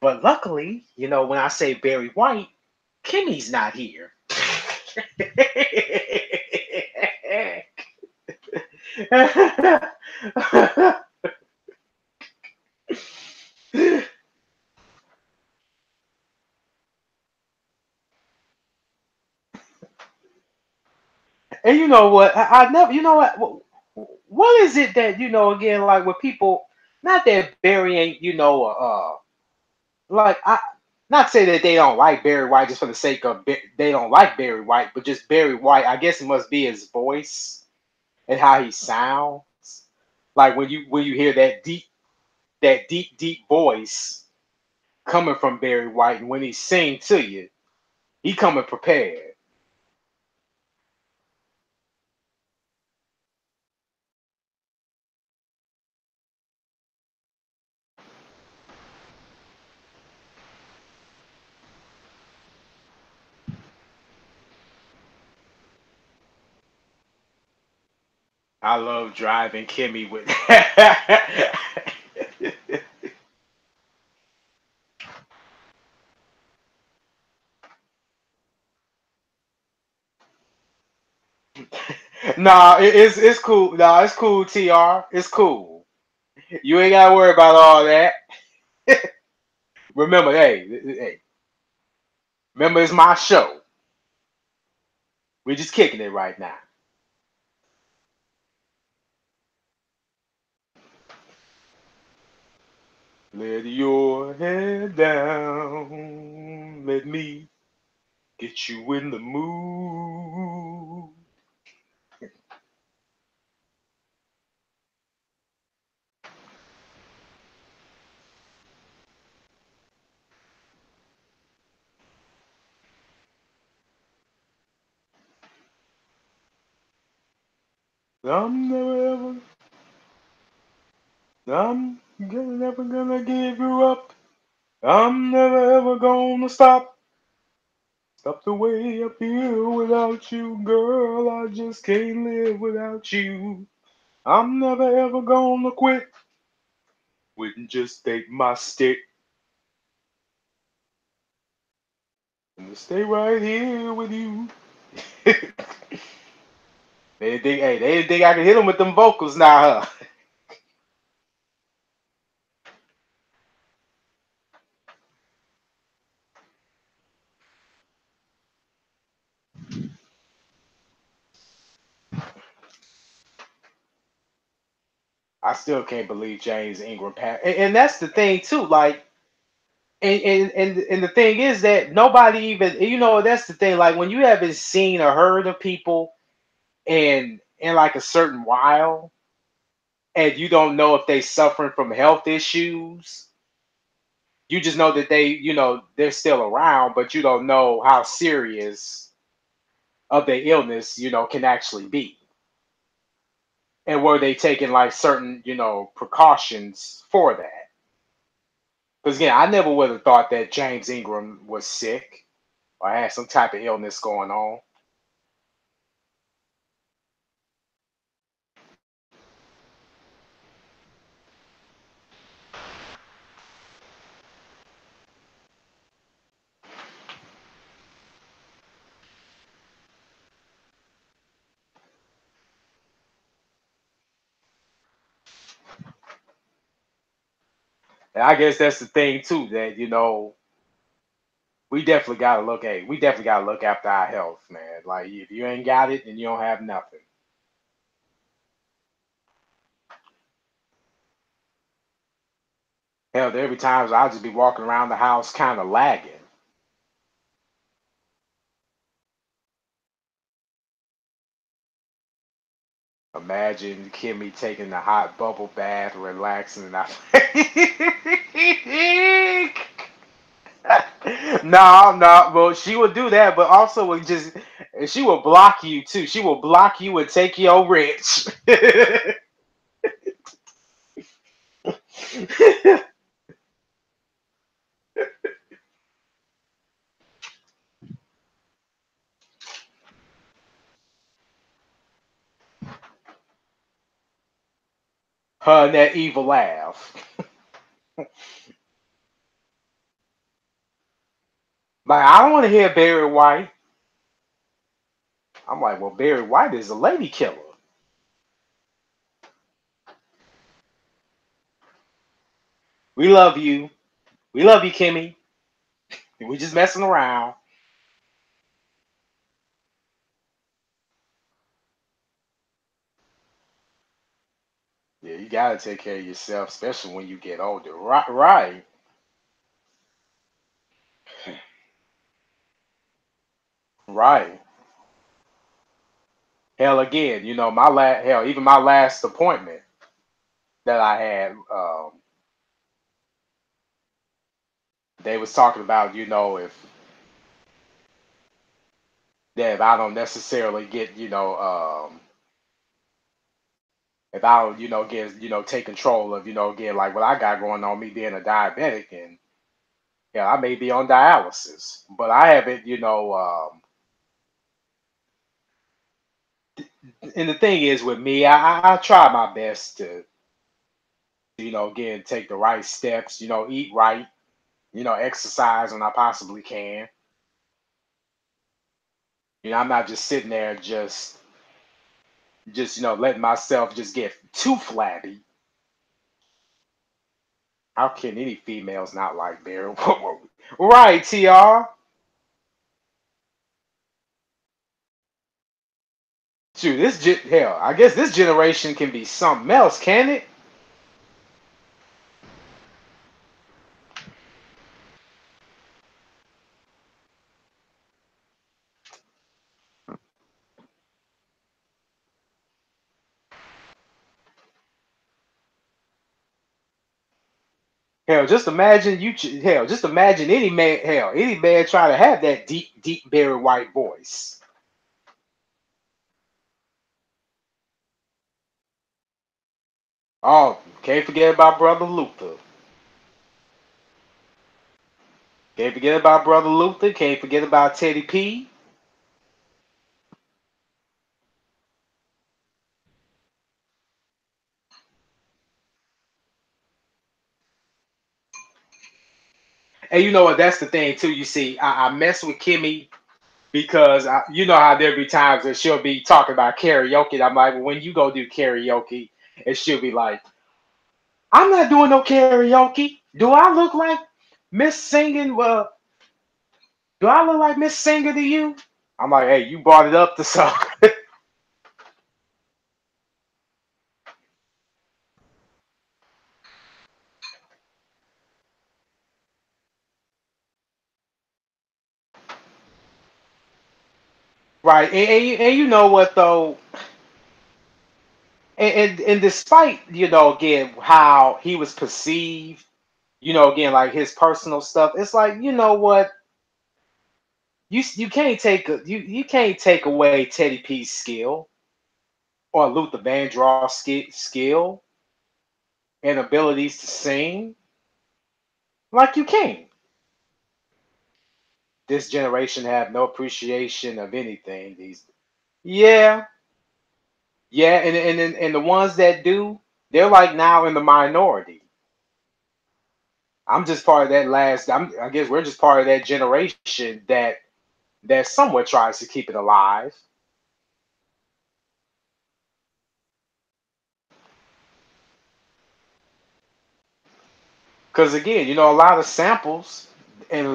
But luckily, when I say Barry White, Kimmy's not here. And you know what? I never. You know what? What is it that again? Like with people, not that Barry ain't. Like I. Not say that they don't like Barry White just for the sake of they don't like Barry White, but just Barry White. I guess it must be his voice and how he sounds. Like when you hear that deep voice coming from Barry White, and when he sing to you, he coming prepared. I love driving Kimmy with. Nah, it's cool. Nah, it's cool, TR. It's cool. You ain't gotta worry about all that. Remember, hey, remember it's my show. We're just kicking it right now. Let your head down. Let me get you in the mood. I'm never ever, never gonna give you up. I'm never ever gonna stop the way I feel without you, girl. I just can't live without you. I'm never ever gonna quit. Wouldn't just take my stick and stay right here with you. They didn't think I could hit them with them vocals now, huh? I still can't believe James Ingram passed. And that's the thing too. Like, and the thing is that nobody even, that's the thing. Like when you haven't seen or heard of people in like a certain while, and you don't know if they suffering from health issues. You just know that they're still around, but you don't know how serious of their illness, can actually be. And were they taking like certain, precautions for that? Because again, I never would have thought that James Ingram was sick or had some type of illness going on. And I guess that's the thing too, that we definitely gotta look after our health, man. Like if you ain't got it, then you don't have nothing. Hell, there be times I'll just be walking around the house kind of lagging. Imagine Kimmy taking the hot bubble bath, relaxing, and I. No, no, well, she would do that, but also would just she will block you too. She will block you and take your rich. Her and that evil laugh. Like I don't want to hear Barry White. I'm like, well, Barry White is a lady killer. We love you. We love you, Kimmy. We just messing around. Yeah, you gotta take care of yourself, especially when you get older. Right, right, right. Hell, again, even my last appointment that I had, they was talking about, if I don't necessarily get, if I don't, take control of, again, like what I got going on, me being a diabetic, and yeah, I may be on dialysis, but I haven't, and the thing is with me, I try my best to, again, take the right steps, eat right, exercise when I possibly can. I'm not just sitting there just letting myself just get too flabby. How can any females not like Barry? Right, TR. Shoot, hell, I guess this generation can be something else, can it? Hell, just imagine hell, just imagine any man trying to have that deep, deep Barry White voice. Oh, can't forget about Brother Luther. Can't forget about Brother Luther. Can't forget about Teddy P. And you know what? That's the thing too. You see, I mess with Kimmy because you know how there be times that she'll be talking about karaoke. And I'm like, well, when you go do karaoke, and she'll be like, I'm not doing no karaoke. Do I look like Miss Singing? Well, do I look like Miss Singer to you? I'm like, hey, you brought it up to so. right. And you know what though, and despite again how he was perceived, again like his personal stuff, it's like what you can't you can't take away Teddy P's skill or Luther Vandross's skill and abilities to sing. Like you can't. This generation have no appreciation of anything. These, yeah, yeah, and the ones that do, they're like now in the minority. I'm just part of that last. I guess we're just part of that generation that somewhat tries to keep it alive. Because again, a lot of samples and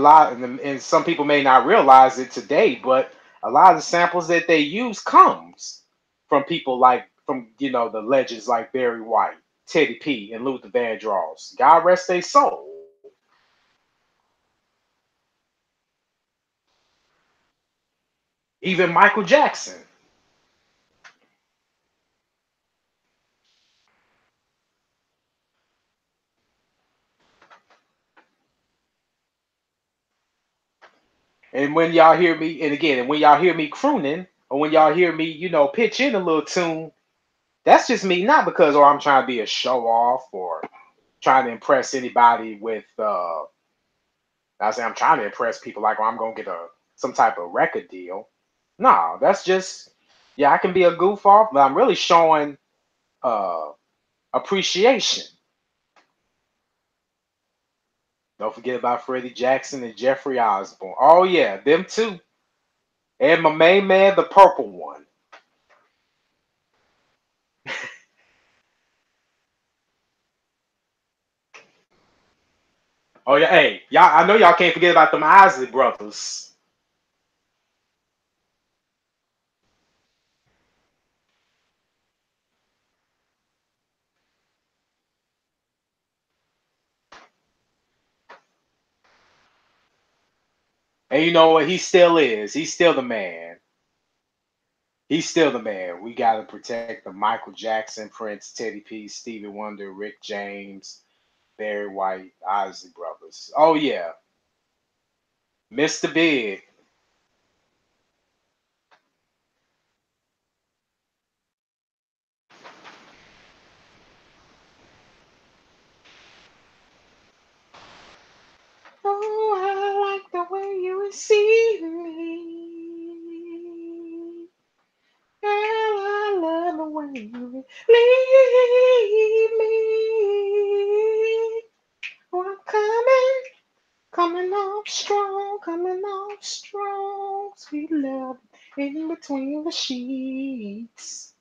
and some people may not realize it today, but a lot of the samples that they use comes from people like from the legends like Barry White, Teddy P, and Luther Vandross. God rest their soul. Even Michael Jackson. And when y'all hear me, and when y'all hear me crooning, or when y'all hear me, pitch in a little tune, that's just me, not because I'm trying to be a show off or trying to impress anybody with I say I'm trying to impress people like, oh, I'm gonna get a some type of record deal. No, that's just yeah, I can be a goof off, but I'm really showing uh appreciation. Don't forget about Freddie Jackson and Jeffrey Osborne. Oh yeah, them too. And my main man, the purple one. Oh yeah, hey, y'all, I know y'all can't forget about them Isley brothers. And you know what? He still is. He's still the man. He's still the man. We got to protect the Michael Jackson, Prince, Teddy P, Stevie Wonder, Rick James, Barry White, Isley Brothers. Oh yeah, Mr. Big. Oh, I like the way you see me. Girl, I love the way you leave me. Oh, I'm coming coming on strong. Sweet love in between the sheets.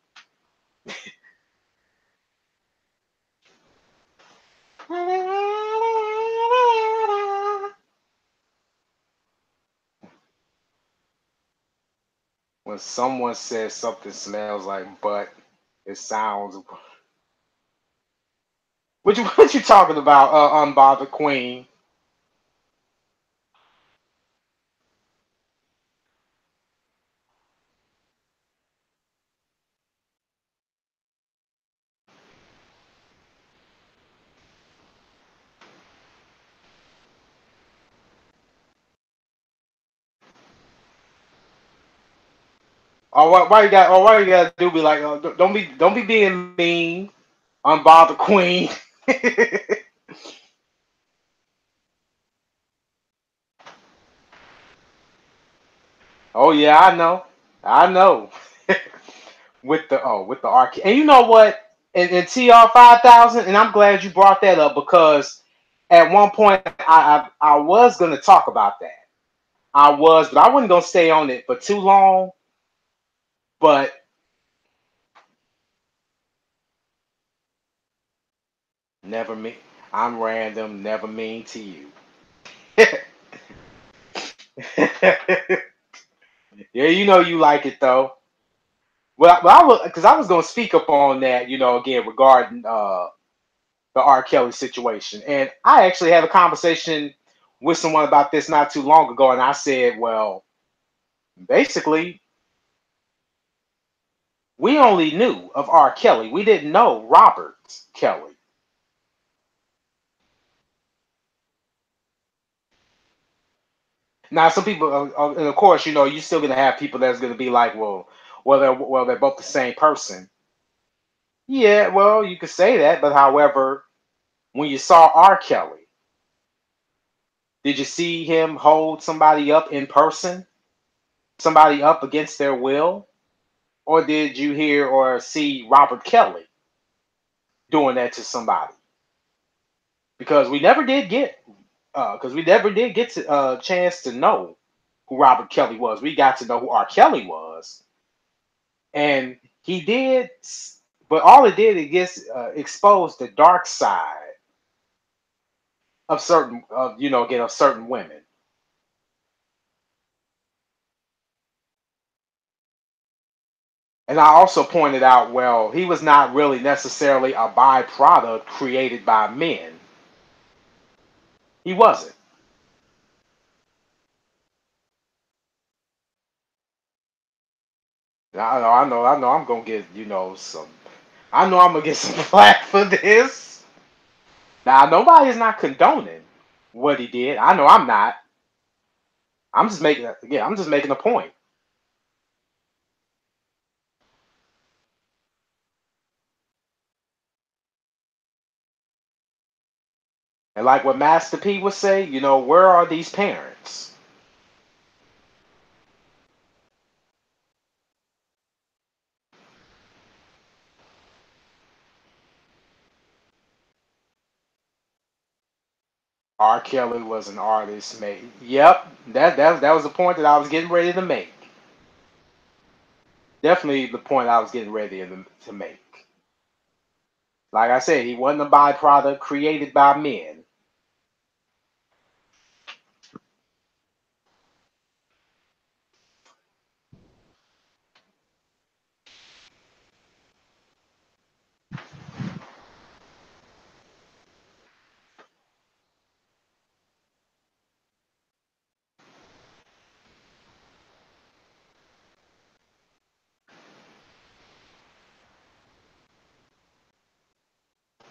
When someone says something smells like butt, it sounds. What you talking about? Unbothered Queen. Oh, why you got? Oh, why you got to do be like? Don't be being mean. Unbothered Queen. Oh yeah, I know. I know. With the arcade, and you know what? In TR 5000, and I'm glad you brought that up because at one point I was gonna talk about that. I was, but I wasn't gonna stay on it for too long. But never me. I'm random. Never mean to you. Yeah, you know you like it though. Well, I was because I was gonna speak up on that. Again regarding the R. Kelly situation. And I actually had a conversation with someone about this not too long ago, and I said, well, basically, We only knew of R. Kelly. We didn't know Robert Kelly. Now, some people, and of course, you're still gonna have people that's gonna be like, well, they're both the same person. Yeah, well, you could say that, but however, when you saw R. Kelly, did you see him hold somebody up in person, somebody up against their will, or did you hear or see Robert Kelly doing that to somebody? Because we never did get to chance to know who Robert Kelly was. We got to know who R. Kelly was, and he did, but all it did, it gets exposed the dark side of certain, again, of certain women. And I also pointed out, well, he was not really necessarily a byproduct created by men. He wasn't. I know. I'm gonna get, some. I know I'm gonna get some flack for this. Now, nobody is not condoning what he did. I know I'm not. I'm just making a point. And like what Master P would say, where are these parents? R. Kelly was an artist made. Yep, that was the point that I was getting ready to make. Definitely the point I was getting ready to make. Like I said, he wasn't a byproduct created by men.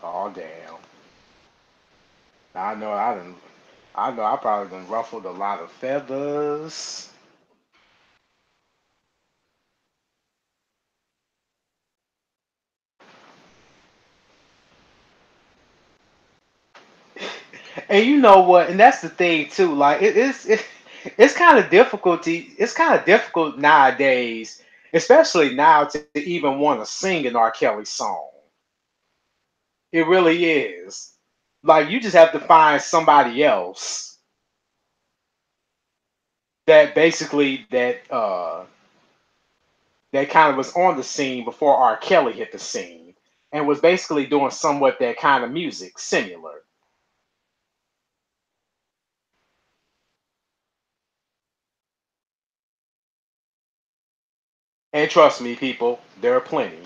Oh damn! I know I didn't. I know I probably done ruffled a lot of feathers. And you know what? And that's the thing too. Like it's kind of difficulty. It's kind of difficult nowadays, especially now, to even want to sing an R. Kelly song. It really is. Like you just have to find somebody else that basically that kind of was on the scene before R. Kelly hit the scene and was basically doing somewhat that kind of music similar. And trust me, people, there are plenty.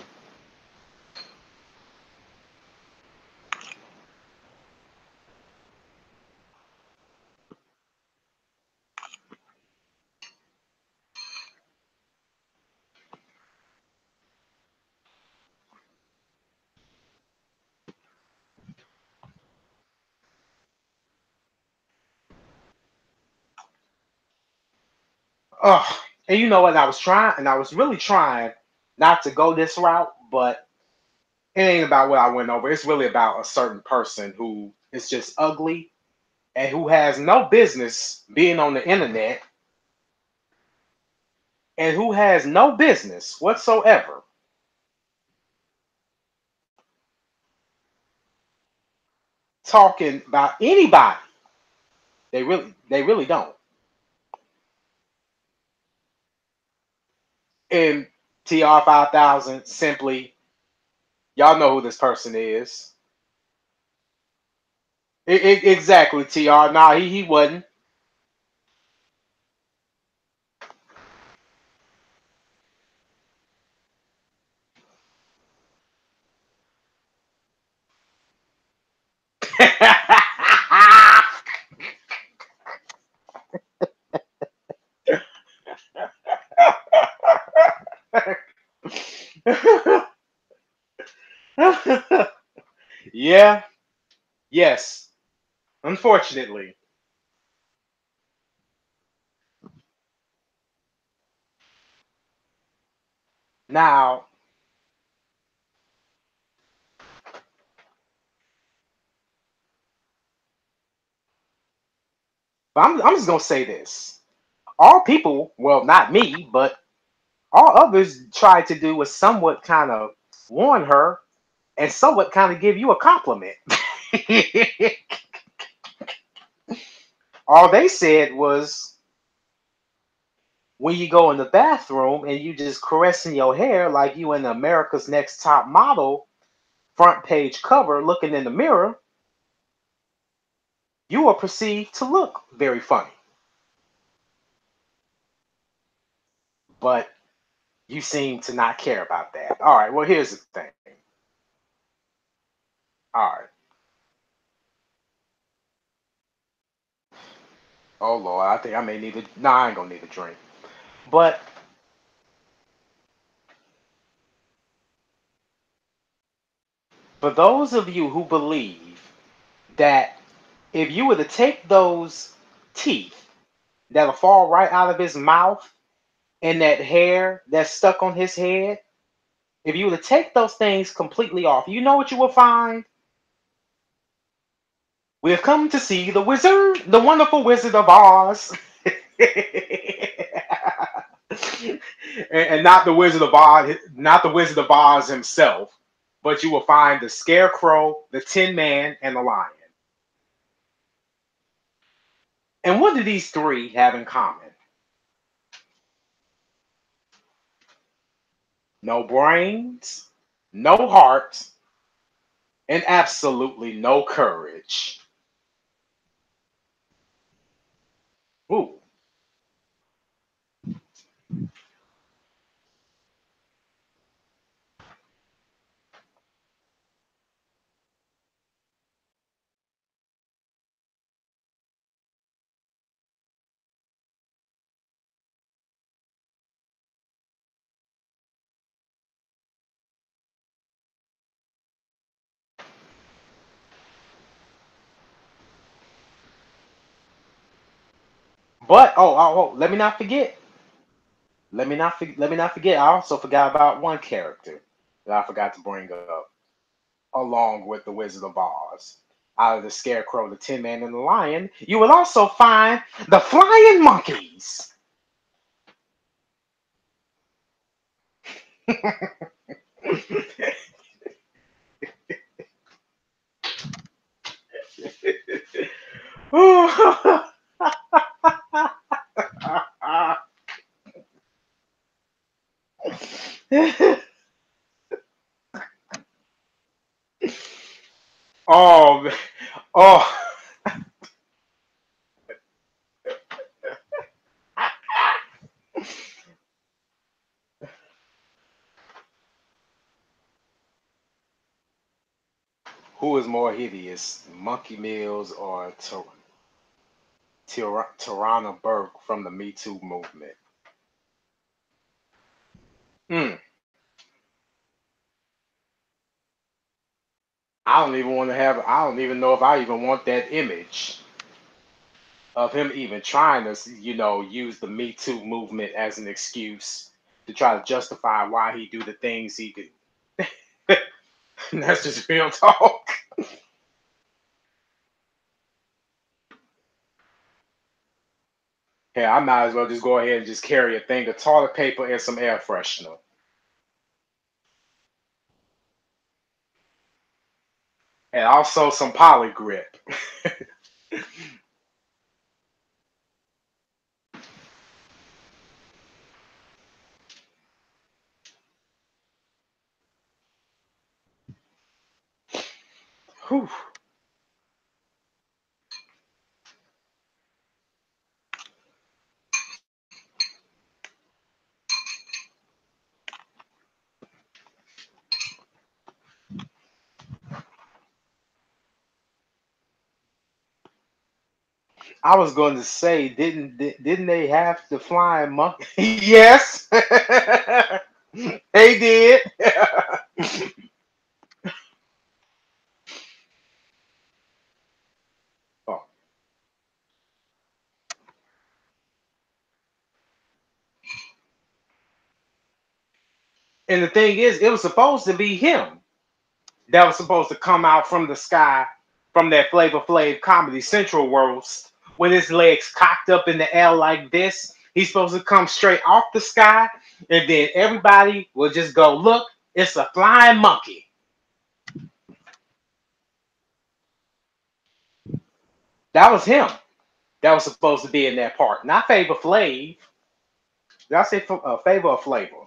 Ugh. And you know what? I was really trying not to go this route, but it ain't about what I went over. It's really about a certain person who is just ugly and who has no business being on the internet and who has no business whatsoever talking about anybody. They really don't. And TR 5000 simply, y'all know who this person is. Exactly, TR. Nah, he wasn't. Yeah. Yes. Unfortunately. Now, but I'm just gonna say this. All people, well, not me, but all others tried to do was somewhat kind of warn her and somewhat kind of give you a compliment. All they said was when you go in the bathroom and you just caressing your hair like you in America's Next Top Model front page cover looking in the mirror, you are perceived to look very funny. But you seem to not care about that. All right, well, here's the thing. All right. Oh, Lord, I think I may need a. No, I ain't gonna need a drink. But for those of you who believe that if you were to take those teeth that'll fall right out of his mouth and that hair that's stuck on his head, if you were to take those things completely off, you know what you will find? We have come to see the wizard, the wonderful Wizard of Oz. And not the Wizard of Oz, not the Wizard of Oz himself, but you will find the Scarecrow, the Tin Man, and the Lion. And what do these three have in common? No brains, no heart, and absolutely no courage. Ooh. But let me not forget. Let me not forget. I also forgot about one character that I forgot to bring up along with the Wizard of Oz. Out of the Scarecrow, the Tin Man, and the Lion, you will also find the Flying Monkeys. Oh, oh, who is more hideous, Monkey Mills or Tarana Burke from the Me Too movement? Mm, I don't even want to have. I don't even know if I even want that image of him even trying to, use the Me Too movement as an excuse to try to justify why he do the things he do. That's just real talk. Yeah, I might as well just go ahead and just carry a thing of toilet paper and some air freshener, and also some poly grip. Whew. I was going to say, didn't they have the flying monkey? Yes, they did. And the thing is, it was supposed to be him that was supposed to come out from the sky from that Flavor Flav Comedy Central roast with his legs cocked up in the air like this. He's supposed to come straight off the sky, and then everybody will just go, "Look, it's a flying monkey." That was him. That was supposed to be in that part, not Favor Flav. Did I say Favor or Flavor?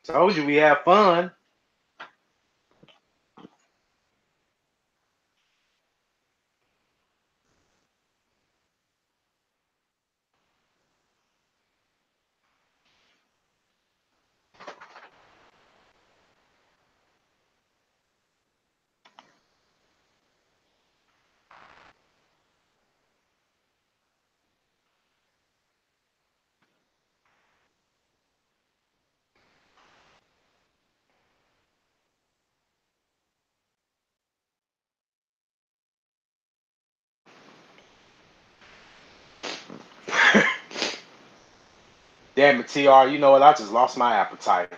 Told you we have fun. Damn it, TR. You know what? I just lost my appetite.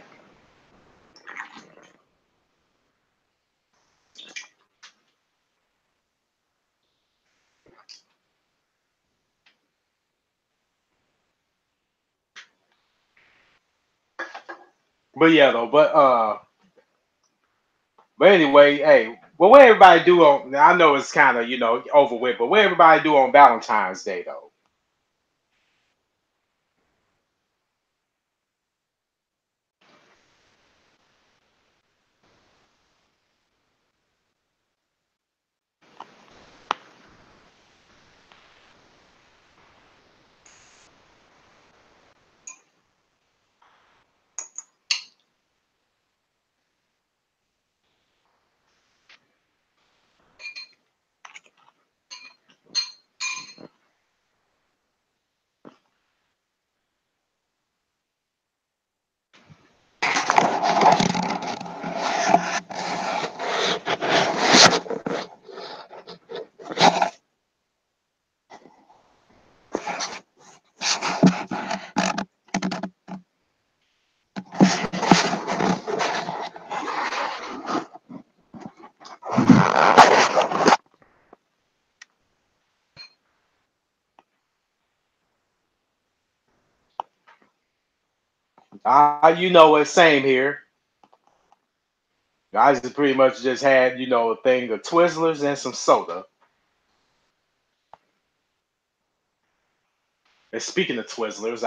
But yeah, though. But anyway, hey, well, what everybody do on? I know it's kind of over with, but what everybody do on Valentine's Day though? You know what? Same here. I just pretty much just had a thing of Twizzlers and some soda. And speaking of Twizzlers,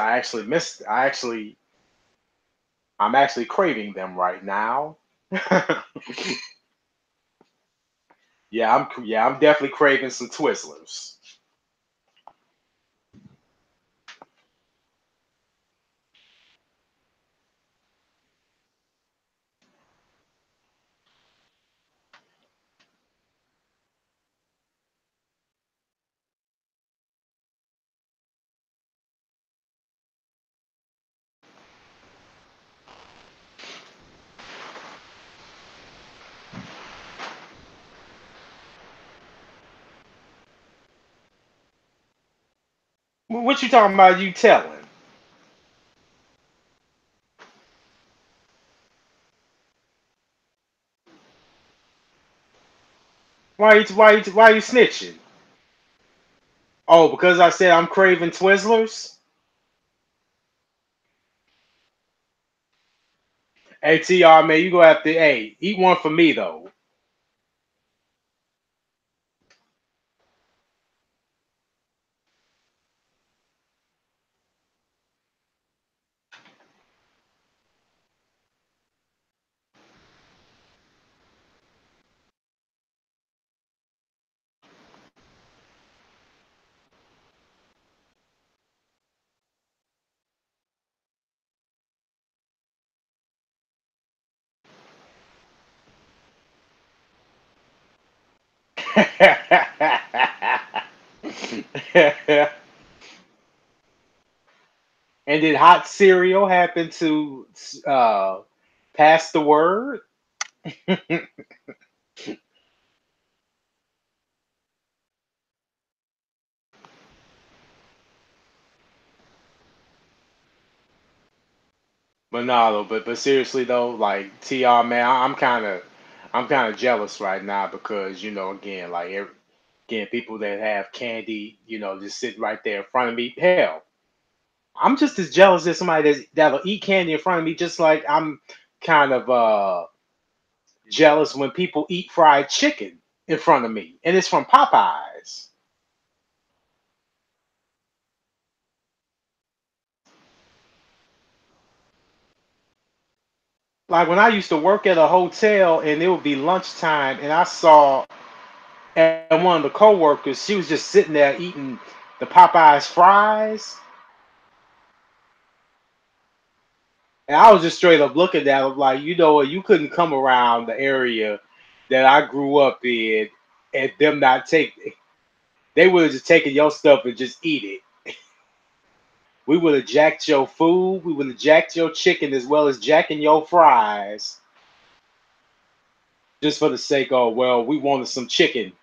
I'm actually craving them right now. I'm definitely craving some Twizzlers. What you talking about? You telling? Why you snitching? Oh, because I said I'm craving Twizzlers. Hey, TR, man, you gonna have to, hey, eat one for me though. And did hot cereal happen to uh, pass the word? But no, though, but seriously though, like TR man, I'm kind of jealous right now because again like again people that have candy just sitting right there in front of me. Hell, I'm just as jealous as somebody that'll eat candy in front of me, just like I'm kind of jealous when people eat fried chicken in front of me, and it's from Popeyes. Like when I used to work at a hotel and it would be lunchtime, and I saw and one of the coworkers, she was just sitting there eating the Popeyes fries, and I was just straight up looking at her like, you know what, you couldn't come around the area that I grew up in and them not take. They would have just taken your stuff and just eat it. We would have jacked your food. We would have jacked your chicken as well as jacking your fries, just for the sake of, well, we wanted some chicken.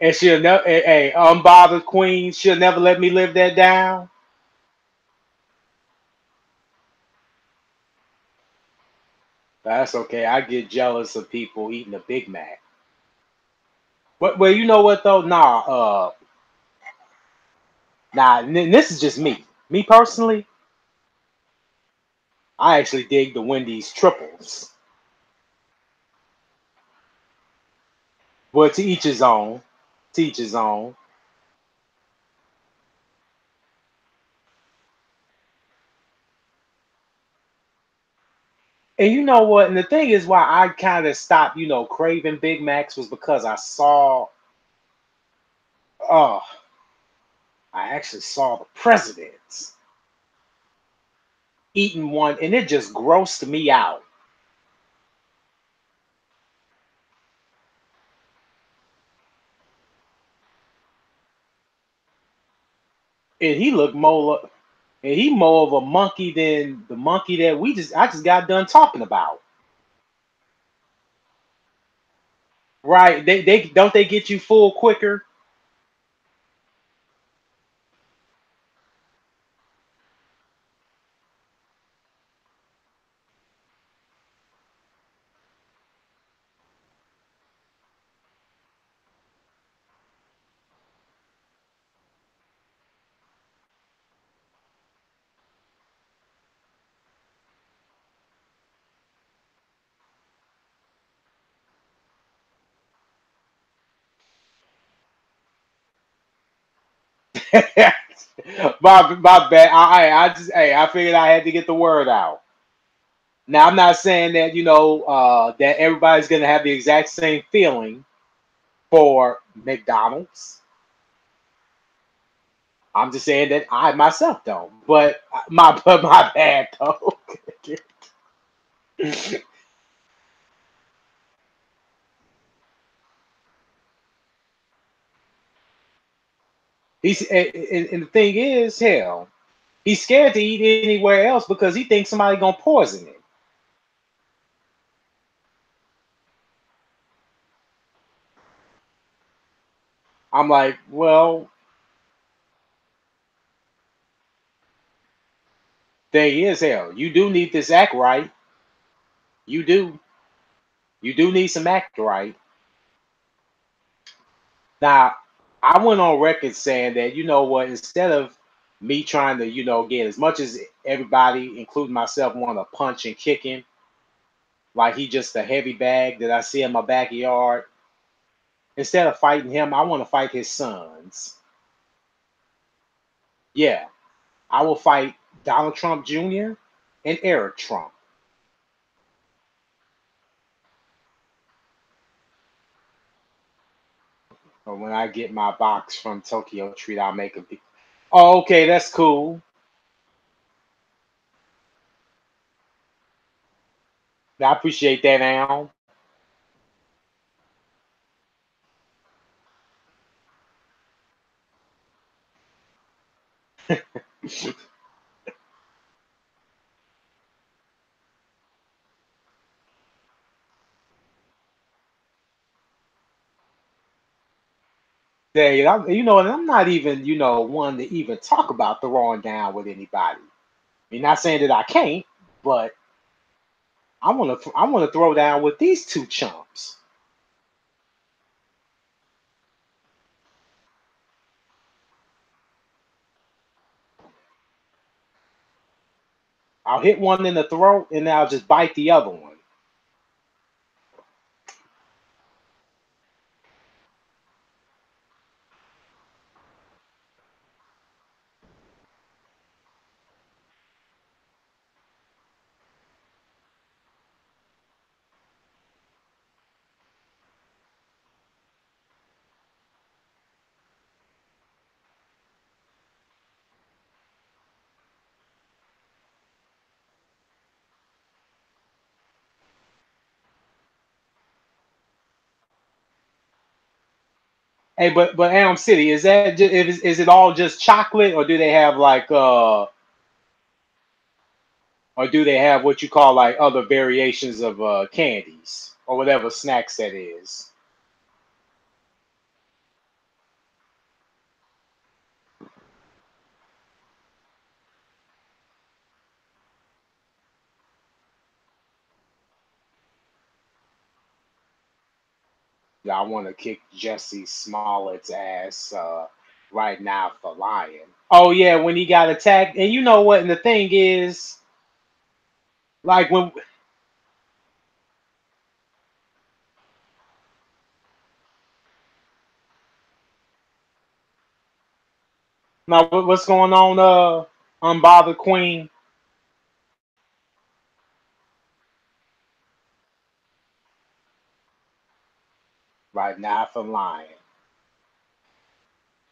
And she'll never, hey, unbothered queen, she'll never let me live that down. That's okay. I get jealous of people eating a Big Mac. But well, you know what though? This is just me. Me personally, I actually dig the Wendy's triples. Well, to each his own. To each his own. And you know what? And the thing is why I kind of stopped, craving Big Macs was because oh, I actually saw the presidents eating one, and it just grossed me out. And he looked more, and he more of a monkey than the monkey that I just got done talking about. Right? They don't they get you full quicker? My bad. I just I figured I had to get the word out. Now I'm not saying that that everybody's gonna have the exact same feeling for McDonald's. I'm just saying that I myself don't. But my bad though. And the thing is, hell, he's scared to eat anywhere else because he thinks somebody gonna poison him. I'm like, well, thing is, hell, you do need this act right. You do. You do need some act right. Now, I went on record saying that, you know what, instead of me trying to, get as much as everybody, including myself, want to punch and kick him, like he just a heavy bag that I see in my backyard, instead of fighting him, I want to fight his sons. Yeah, I will fight Donald Trump Jr. and Eric Trump. But when I get my box from Tokyo Treat, I'll make a. Oh, okay, that's cool. I appreciate that, Al. You know, and I'm not even, you know, one to even talk about throwing down with anybody. I mean, not saying that I can't, but I want to throw down with these two chumps. I'll hit one in the throat and then I'll just bite the other one. Hey, but Elm City, is that is it all just chocolate, or do they have like or do they have what you call like other variations of candies or whatever snacks that is? Yeah, I want to kick Jesse Smollett's ass right now for lying. Oh yeah, when he got attacked, and you know what? And the thing is, like when now what's going on, unbothered Queen right now for lying.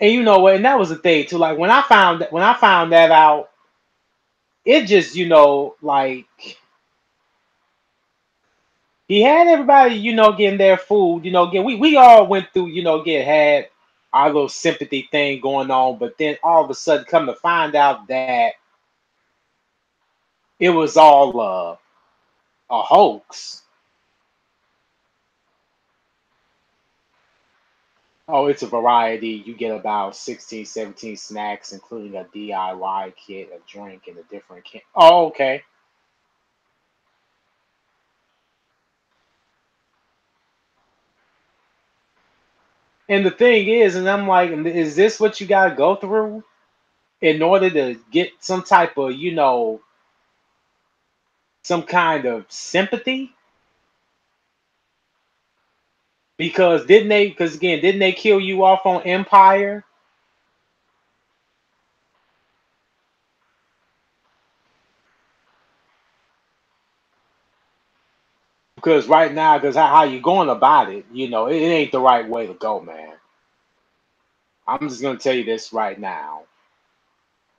And you know what? And that was the thing too. Like when I found that out, it just like he had everybody getting their food. Get we all went through get had our little sympathy thing going on, but then all of a sudden come to find out that it was all a hoax. Oh, it's a variety. You get about 16, 17 snacks, including a DIY kit, a drink, and a different kit. Oh, okay. And the thing is, and I'm like, is this what you got to go through in order to get some type of, some kind of sympathy? Because didn't they? Because again, didn't they kill you off on Empire? Because right now, because how you going about it, it ain't the right way to go, man. I'm just gonna tell you this right now.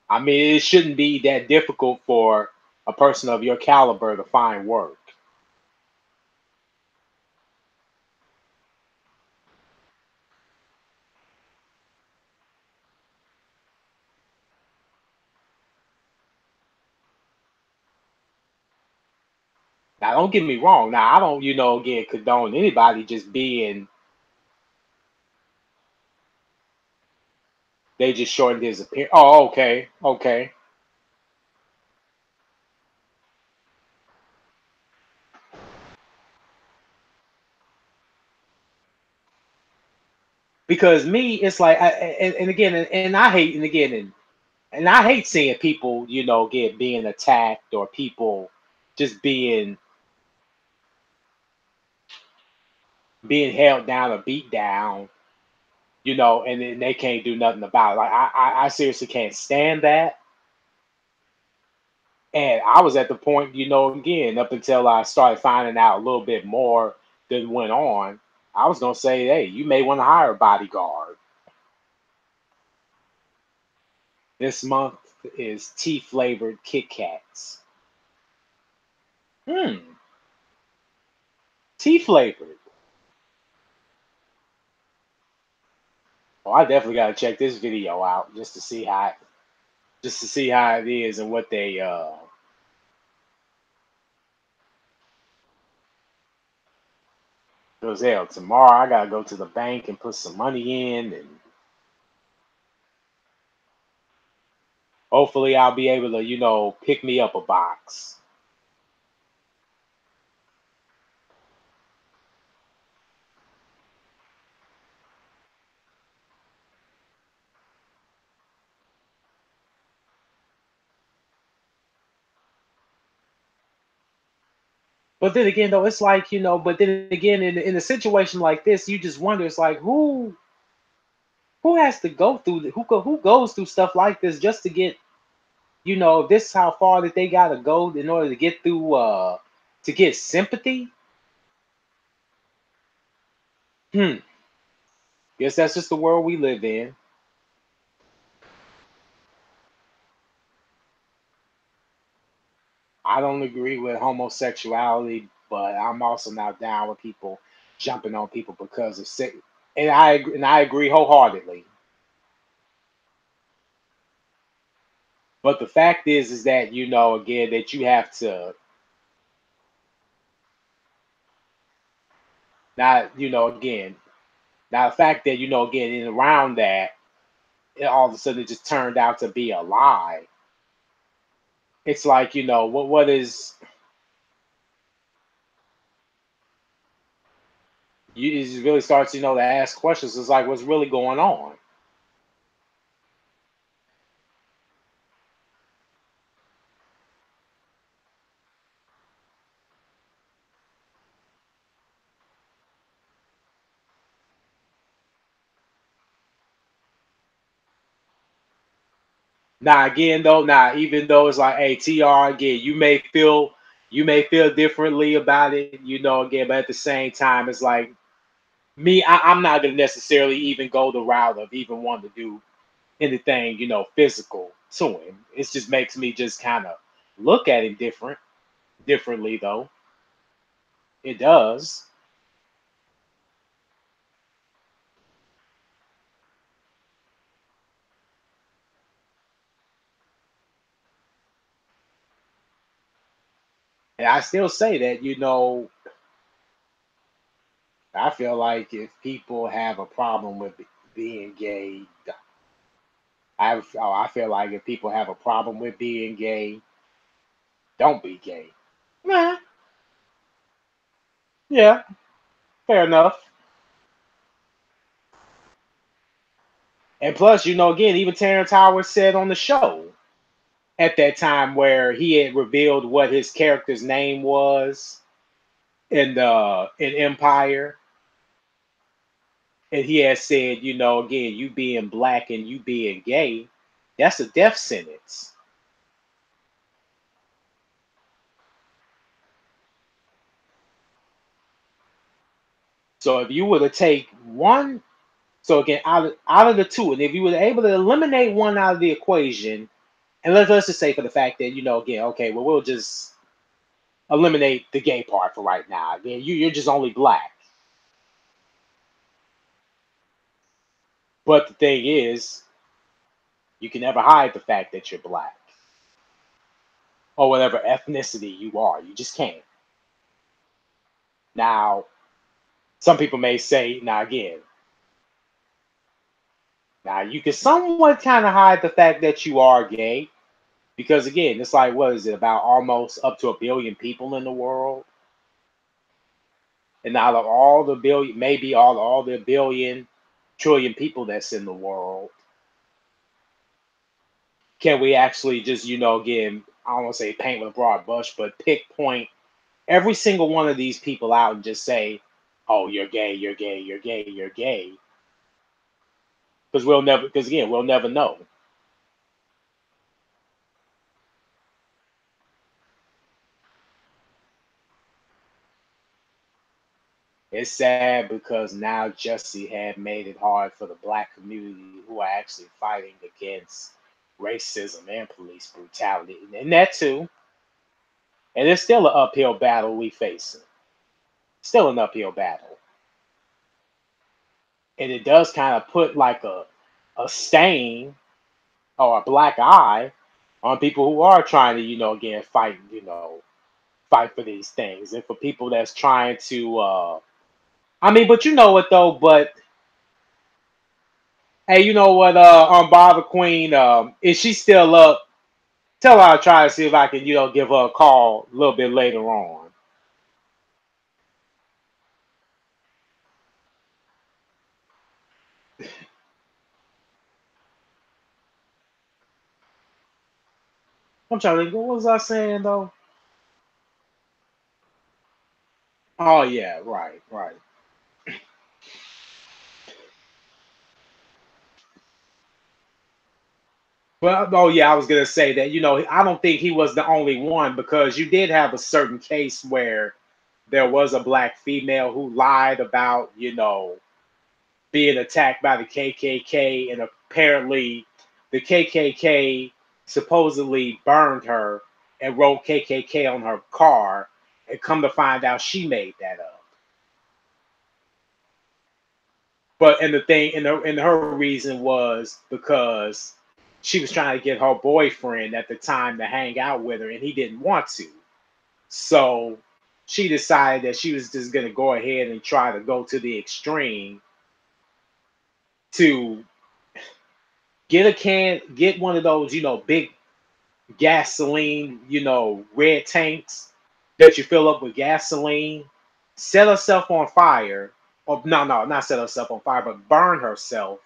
I mean, it shouldn't be that difficult for a person of your caliber to find work. Now, don't get me wrong. Now, I don't, again, condone anybody just being, they just shortened his appearance. Oh, okay, okay. Because me, it's like, and again, and I hate, and again, and I hate seeing people, get being attacked or people just being held down or beat down, and then they can't do nothing about it. Like I seriously can't stand that. And I was at the point, again, up until I started finding out a little bit more that went on, I was gonna say, hey, you may want to hire a bodyguard. This month is tea flavored Kit Kats. Hmm, tea flavored. Oh, I definitely gotta check this video out just to see how it is and what they Cause hell, tomorrow I gotta go to the bank and put some money in, and hopefully I'll be able to, pick me up a box. But then again, though, it's like but then again, in a situation like this, you just wonder. It's like who has to go through who goes through stuff like this just to get this is how far that they gotta go in order to get through to get sympathy. Hmm. Guess that's just the world we live in. I don't agree with homosexuality, but I'm also not down with people jumping on people because of sick. And I agree wholeheartedly. But the fact is that again that you have to not again now the fact that again in around that all of a sudden it just turned out to be a lie. It's like what is you it just really starts to ask questions. It's like what's really going on. Now again though, now even though it's like, hey TR, again, you may feel differently about it, again, but at the same time, it's like me, I'm not gonna necessarily even go the route of even wanting to do anything, physical to him. It just makes me just kind of look at him differently though. It does. And I still say that, I feel like if people have a problem with being gay, I feel like if people have a problem with being gay, don't be gay. Nah, yeah, fair enough. And plus, again, even Terrence Howard said on the show at that time where he had revealed what his character's name was in Empire, and he had said, again, you being black and you being gay, that's a death sentence. So if you were to take one, so again, out of the two, and if you were able to eliminate one out of the equation, and let's just say for the fact that again, okay, well we'll just eliminate the gay part for right now. Again, you're just only black. But the thing is, you can never hide the fact that you're black or whatever ethnicity you are. You just can't. Now, some people may say, now again, now you can somewhat kind of hide the fact that you are gay because again, it's like what is it about almost up to 1 billion people in the world, and out of all the billion, maybe all the billion trillion people that's in the world, can we actually just again, I don't want to say paint with a broad brush, but pick point every single one of these people out and just say, "Oh, you're gay, you're gay, you're gay, you're gay," because again, we'll never know. It's sad because now Jesse had made it hard for the black community who are actually fighting against. racism and police brutality, and that too. And it's still an uphill battle we facing. Still an uphill battle, and it does kind of put like a stain or a black eye on people who are trying to, again, fight, fight for these things, and for people that's trying to. I mean, but you know what though? But hey, you know what? On Barbara Queen, is she still up? Tell her I'll try to see if I can, give her a call a little bit later on. I'm trying to think, what was I saying though? Oh yeah, right, right. Well, oh yeah, I was gonna say that, I don't think he was the only one because you did have a certain case where there was a black female who lied about, being attacked by the KKK, and apparently the KKK supposedly burned her and wrote KKK on her car, and come to find out she made that up. But and the thing and her reason was because she was trying to get her boyfriend at the time to hang out with her, and he didn't want to. So she decided that she was just going to go ahead and try to go to the extreme to get one of those, big gasoline, red tanks that you fill up with gasoline, set herself on fire. Or no, no, not set herself on fire, but burn herself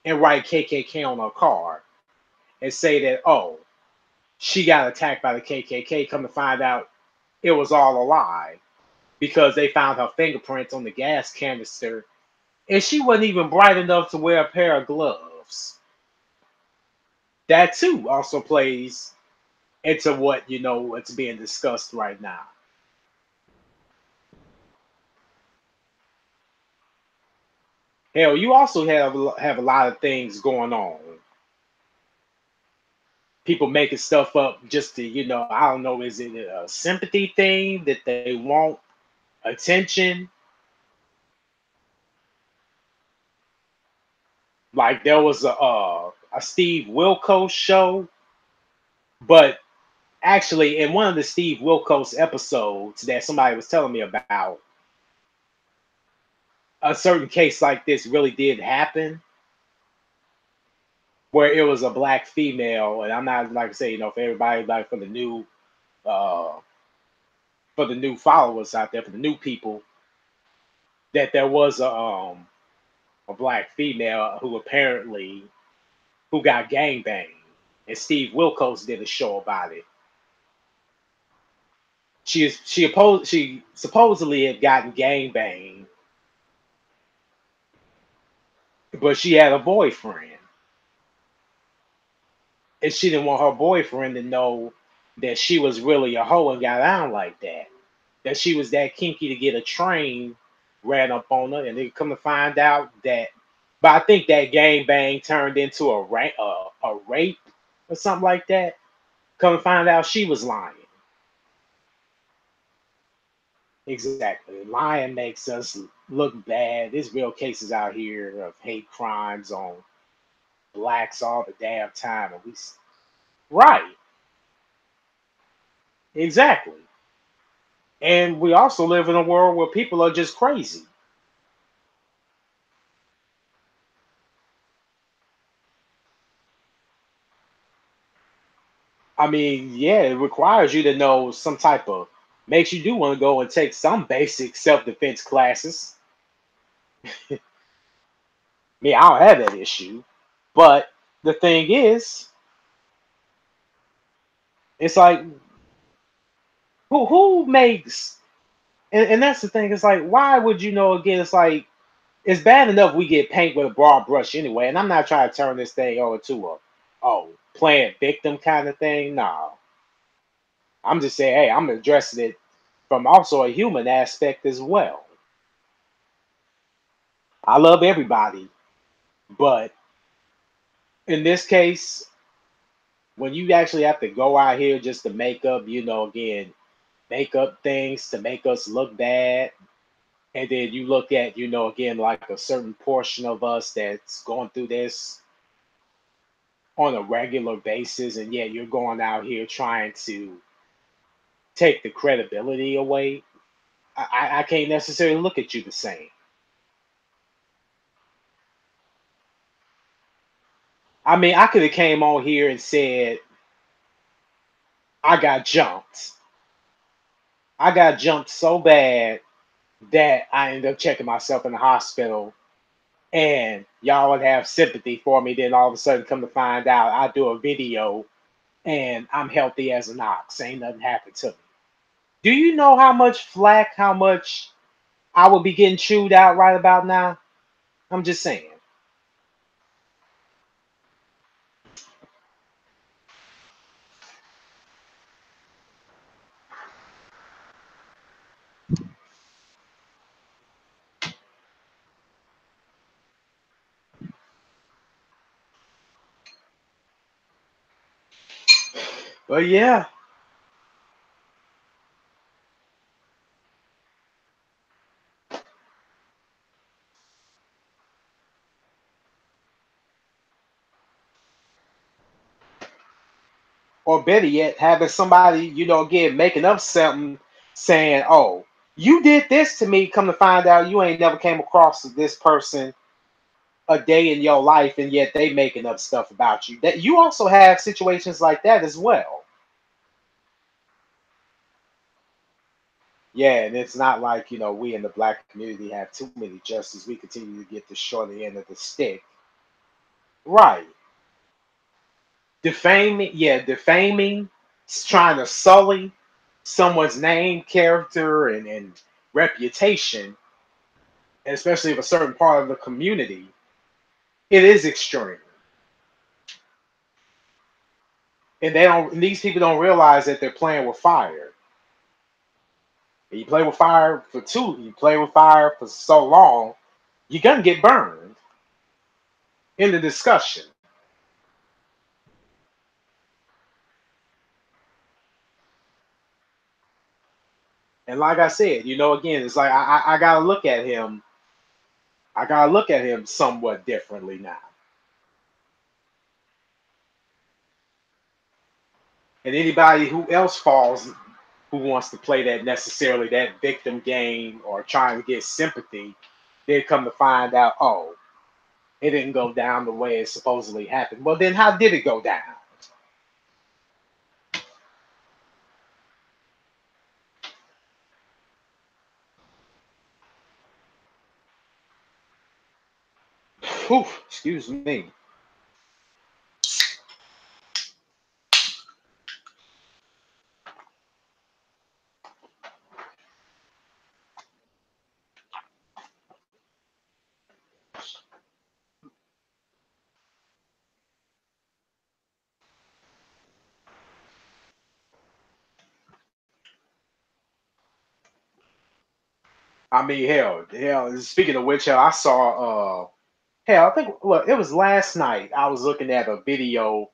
and write KKK on her car and say that, oh, she got attacked by the KKK. Come to find out, it was all a lie because they found her fingerprints on the gas canister, and she wasn't even bright enough to wear a pair of gloves. That too also plays into what, what's being discussed right now. Hell, you also have a lot of things going on. People making stuff up just to, I don't know, is it a sympathy thing that they want attention? Like there was a Steve Wilkos show, but actually in one of the Steve Wilkos episodes that somebody was telling me about, a certain case like this really did happen, where it was a black female, and I'm not like I say, for everybody, like uh for the new followers out there, for the new people, that there was a black female who apparently who got gangbanged, and Steve Wilkos did a show about it. She supposedly had gotten gangbanged, but she had a boyfriend, and she didn't want her boyfriend to know that she was really a hoe and got down like that. That she was that kinky to get a train ran up on her, and they come to find out that. But I think that gangbang turned into a rape or something like that. Come to find out she was lying. Exactly. Lying makes us look bad. There's real cases out here of hate crimes on blacks all the damn time. And right, exactly. And we also live in a world where people are just crazy. I mean, yeah, it requires you to know some type of, makes you do want to go and take some basic self defense classes. Me, I don't have that issue. But the thing is, it's like, who makes, and that's the thing, it's like, why would you know again? It's like, it's bad enough we get paint with a broad brush anyway, and I'm not trying to turn this thing over to a playing victim kind of thing. No, I'm just saying, hey, I'm addressing it from also a human aspect as well. I love everybody, but in this case, when you actually have to go out here just to make up, again, make up things to make us look bad. And then you look at, again, like a certain portion of us that's going through this on a regular basis. And yet you're going out here trying to take the credibility away. I can't necessarily look at you the same. I mean, I could have came on here and said, I got jumped. I got jumped so bad that I ended up checking myself in the hospital, and y'all would have sympathy for me. Then all of a sudden, come to find out, I do a video and I'm healthy as an ox. Ain't nothing happened to me. Do you know how much flack, how much I would be getting chewed out right about now? I'm just saying. But yeah, or better yet, having somebody, again, making up something saying, oh, you did this to me. Come to find out, you ain't never came across this person a day in your life, and yet they making up stuff about you. That you also have situations like that as well. Yeah, and it's not like, we in the black community have too many justices. We continue to get the short end of the stick. Right. Defaming, yeah, defaming, trying to sully someone's name, character, and reputation, and especially of a certain part of the community, it is extreme. And these people don't realize that they're playing with fire. And you play with fire you play with fire for so long, you're gonna get burned in the discussion. And like I said, again, it's like I gotta look at him. I gotta look at him somewhat differently now. And anybody who else falls who wants to play that necessarily that victim game or trying to get sympathy, they come to find out, oh, it didn't go down the way it supposedly happened. Well, then how did it go down? Whew, excuse me. I mean, hell. Speaking of which, hell, I saw. Hell, I think. Look, it was last night. I was looking at a video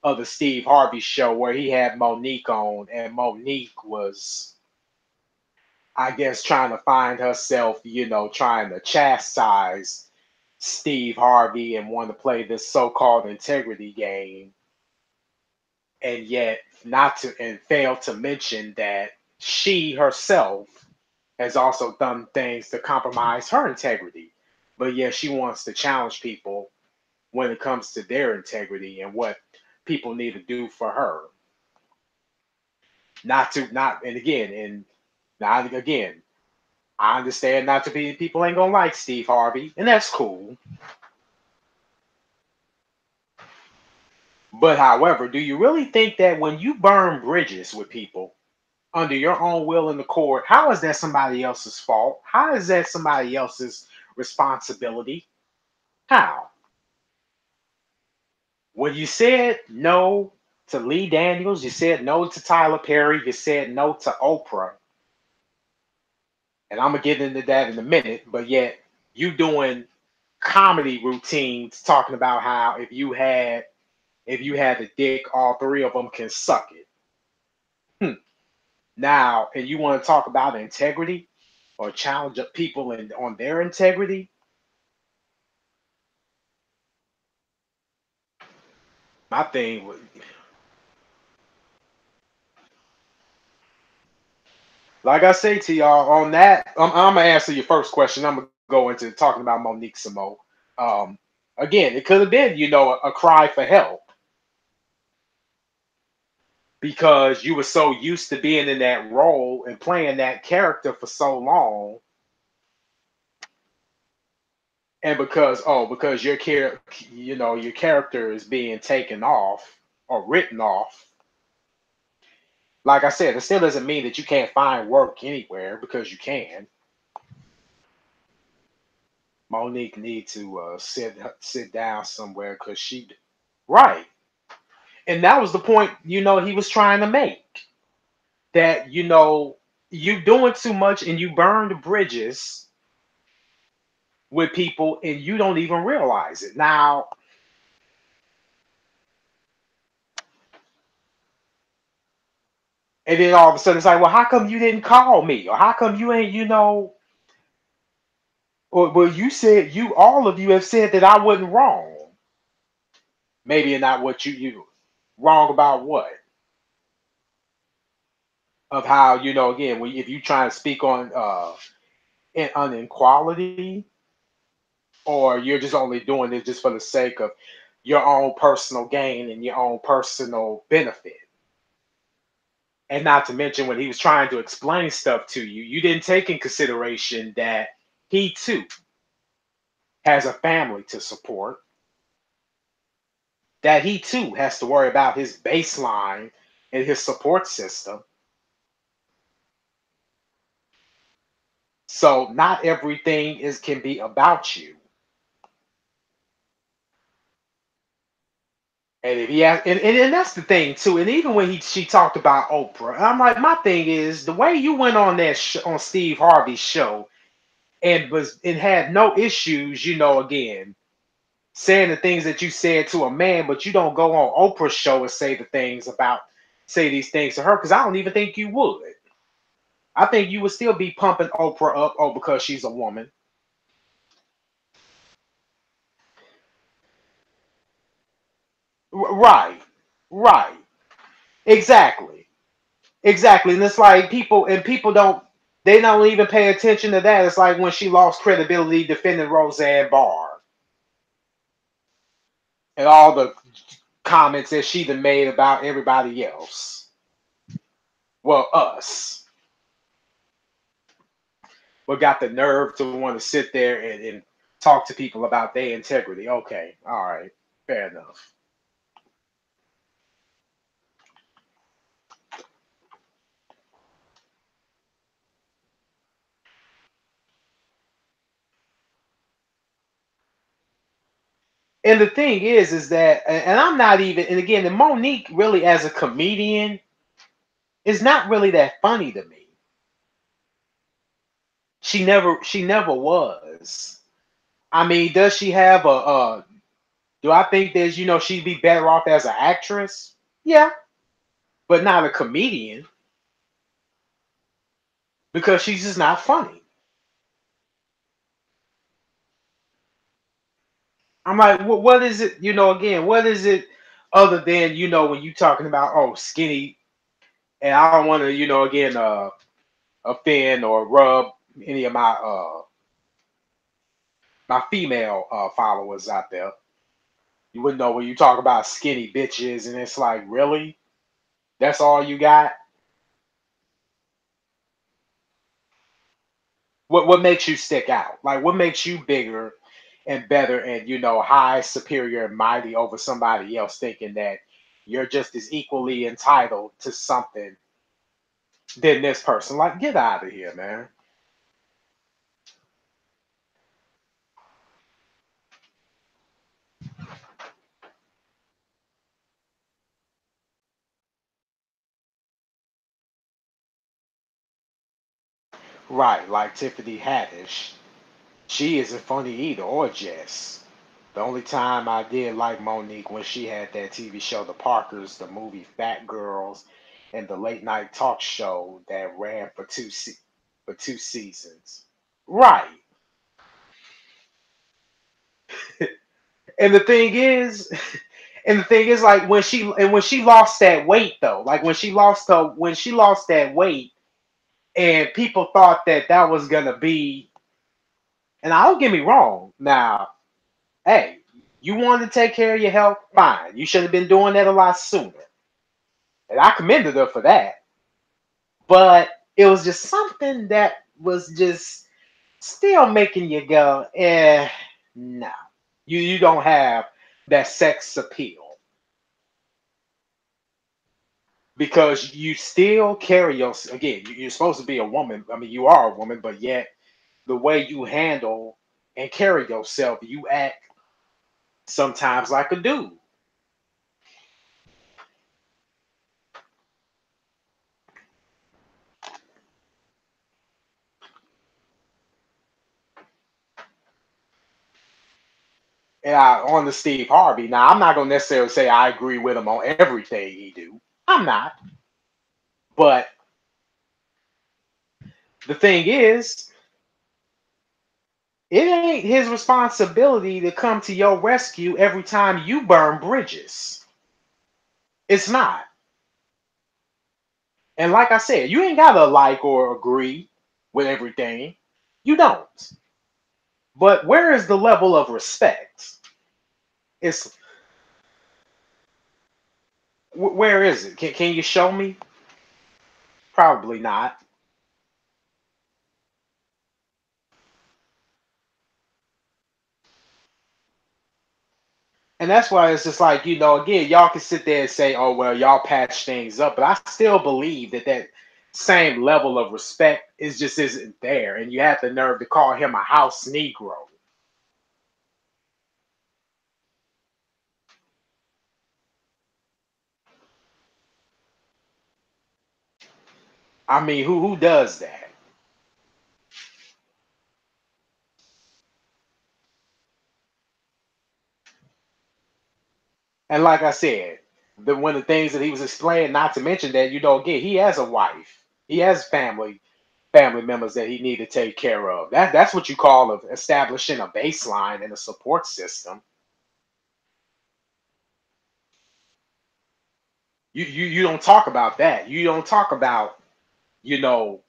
of the Steve Harvey show where he had Monique on, and Monique was, I guess, trying to find herself, trying to chastise Steve Harvey and wanted to play this so-called integrity game, and yet not to and failed to mention that she herself has also done things to compromise her integrity. But yet she wants to challenge people when it comes to their integrity and what people need to do for her. Not to not and again and not again. I understand not to be people ain't gonna like Steve Harvey, and that's cool. But however, do you really think that when you burn bridges with people under your own will and accord, how is that somebody else's fault? How is that somebody else's responsibility? How? When you said no to Lee Daniels, you said no to Tyler Perry, you said no to Oprah, and I'm gonna get into that in a minute, but yet you doing comedy routines talking about how if you had If you had the dick, all three of them can suck it. Hmm. Now, and you want to talk about integrity or challenge of people on their integrity? My thing was, like I say to y'all on that, I'm gonna answer your first question. I'm gonna go into talking about Monique Samo. Um, Again, it could have been, a cry for help because you were so used to being in that role and playing that character for so long, and because your character is being taken off or written off. Like I said, it still doesn't mean that you can't find work anywhere because you can. Monique need to sit down somewhere because she right, and that was the point he was trying to make. That you doing too much and you burned bridges with people and you don't even realize it. Now, and then all of a sudden it's like, well, how come you didn't call me? Or how come you ain't, or well, you said all of you have said that I wasn't wrong. Maybe not what you wrong about what? Of how, again, if you try to speak on inequality, or you're just only doing it just for the sake of your own personal gain and your own personal benefit. And not to mention when he was trying to explain stuff to you, you didn't take in consideration that he too has a family to support, that he too has to worry about his baseline and his support system. So not everything is can be about you. And if he has, and that's the thing too. And even when she talked about Oprah, I'm like, my thing is the way you went on that on Steve Harvey's show and had no issues, again saying the things that you said to a man, but you don't go on Oprah's show and say these things to her because I don't even think you would. I think you would still be pumping Oprah up, oh, because she's a woman. Right, right, exactly, exactly. And it's like people don't even pay attention to that. It's like when she lost credibility defending Roseanne Barr and all the comments that she done made about everybody else. Well, us. But got the nerve to want to sit there and talk to people about their integrity. Okay, all right, fair enough. And the thing is that, and I'm not even, and again, and Monique really as a comedian is not really that funny to me. She never was. I mean, does she have do I think there's, she'd be better off as an actress? Yeah, but not a comedian because she's just not funny. I'm like, what is it? Again, what is it other than when you talking about skinny? And I don't want to again offend or rub any of my female followers out there. You wouldn't know when you talk about skinny bitches, and it's like, really? That's all you got? What makes you stick out? Like, what makes you bigger and better and high, superior, and mighty over somebody else, thinking that you're just as equally entitled to something than this person? Like, get out of here, man. Right, like Tiffany Haddish. She isn't funny either, or Jess. The only time I did like Monique when she had that TV show, The Parkers, the movie Fat Girls, and the late night talk show that ran for for 2 seasons. Right. And the thing is, and the thing is, like when she lost that weight though, like when she lost that weight, and people thought that that was gonna be. And I don't get me wrong. Now, hey, you want to take care of your health, fine. You should have been doing that a lot sooner, and I commended her for that. But it was just something that was just still making you go, no. You don't have that sex appeal because you still carry your again. You're supposed to be a woman. I mean, you are a woman, but yet the way you handle and carry yourself, you act sometimes like a dude. And on the Steve Harvey. Now, I'm not gonna necessarily say I agree with him on everything he do. I'm not. But the thing is, it ain't his responsibility to come to your rescue every time you burn bridges. It's not. And like I said, you ain't gotta like or agree with everything. You don't. But where is the level of respect? It's where is it? Can you show me? Probably not. And that's why it's just like, again, y'all can sit there and say, oh, well, y'all patch things up. But I still believe that that same level of respect is just isn't there. And you have the nerve to call him a house Negro. I mean, who does that? And like I said, one of the things that he was explaining, not to mention that, again, he has a wife. He has family members that he need to take care of. That's what you call of establishing a baseline and a support system. You don't talk about that. You don't talk about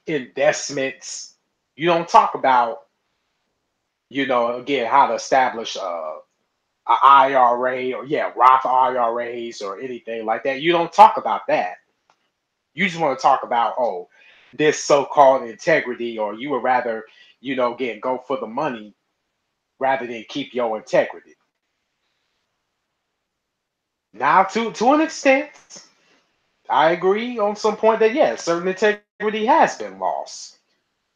investments. You don't talk about, again, how to establish a IRA or yeah, Roth IRAs or anything like that. You don't talk about that. You just want to talk about, oh, this so-called integrity, or you would rather, again, go for the money rather than keep your integrity. Now, to an extent, I agree on some point that yes, certain integrity has been lost,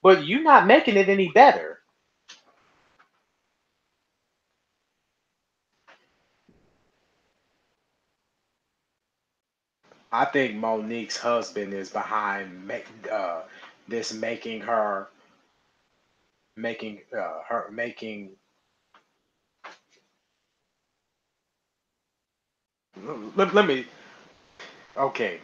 but you're not making it any better. I think Monique's husband is behind this making. Let me. Okay,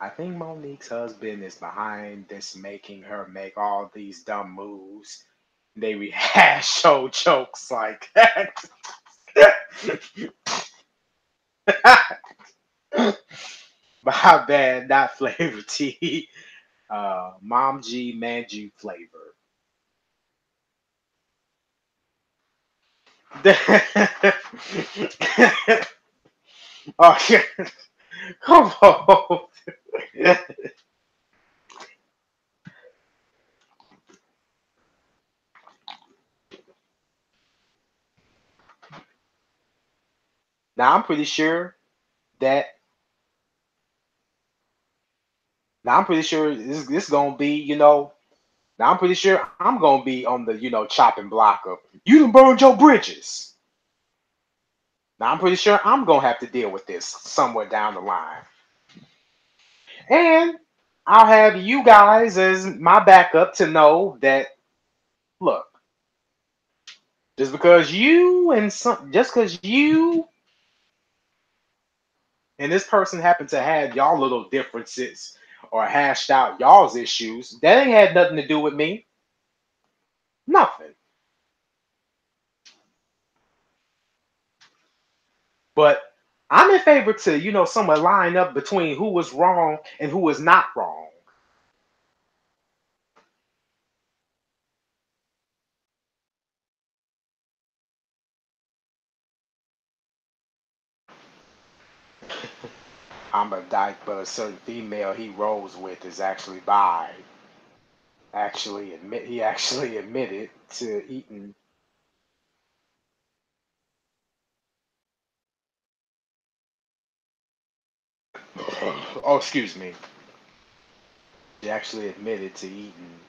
I think Monique's husband is behind this making her make all these dumb moves. They rehash old jokes like that. My bad, not flavor tea. Mom G Manju flavor. Oh, yeah. Come on. Now I'm pretty sure that now I'm pretty sure this gonna be, now I'm pretty sure I'm gonna be on the, chopping block of you done burned your bridges. Now I'm pretty sure I'm gonna have to deal with this somewhere down the line. And I'll have you guys as my backup to know that look, Just because you and this person happen to have y'all little differences or hashed out y'all's issues, that ain't had nothing to do with me. Nothing. But I'm in favor to, somewhat line up between who was wrong and who was not wrong. I'm a dyke, but a certain female he rolls with is actually bi. He actually admitted to eating. Oh, excuse me. He actually admitted to eating.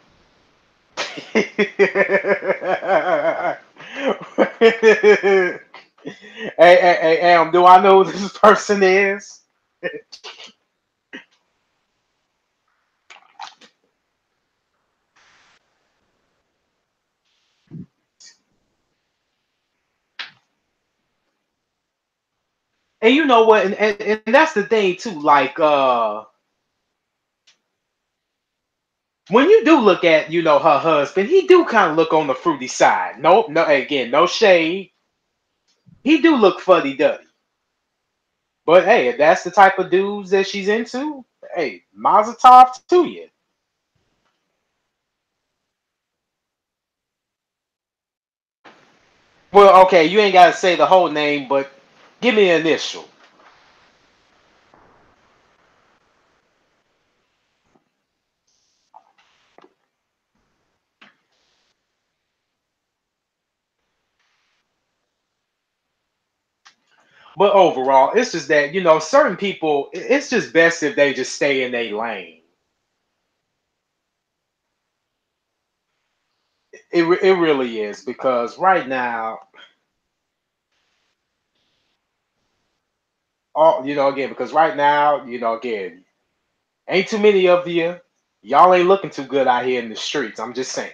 Hey, hey, do I know who this person is? And you know what? And that's the thing too. Like, when you do look at, her husband, he do kind of look on the fruity side. Nope, no, again, no shade. He do look fuddy duddy. But hey, if that's the type of dudes that she's into, hey, mazel tov to you. Well, okay, you ain't gotta say the whole name, but give me an initial. But overall, it's just that, certain people, it's just best if they just stay in their lane. It really is because right now, again, because right now, again, ain't too many of you. Y'all ain't looking too good out here in the streets. I'm just saying.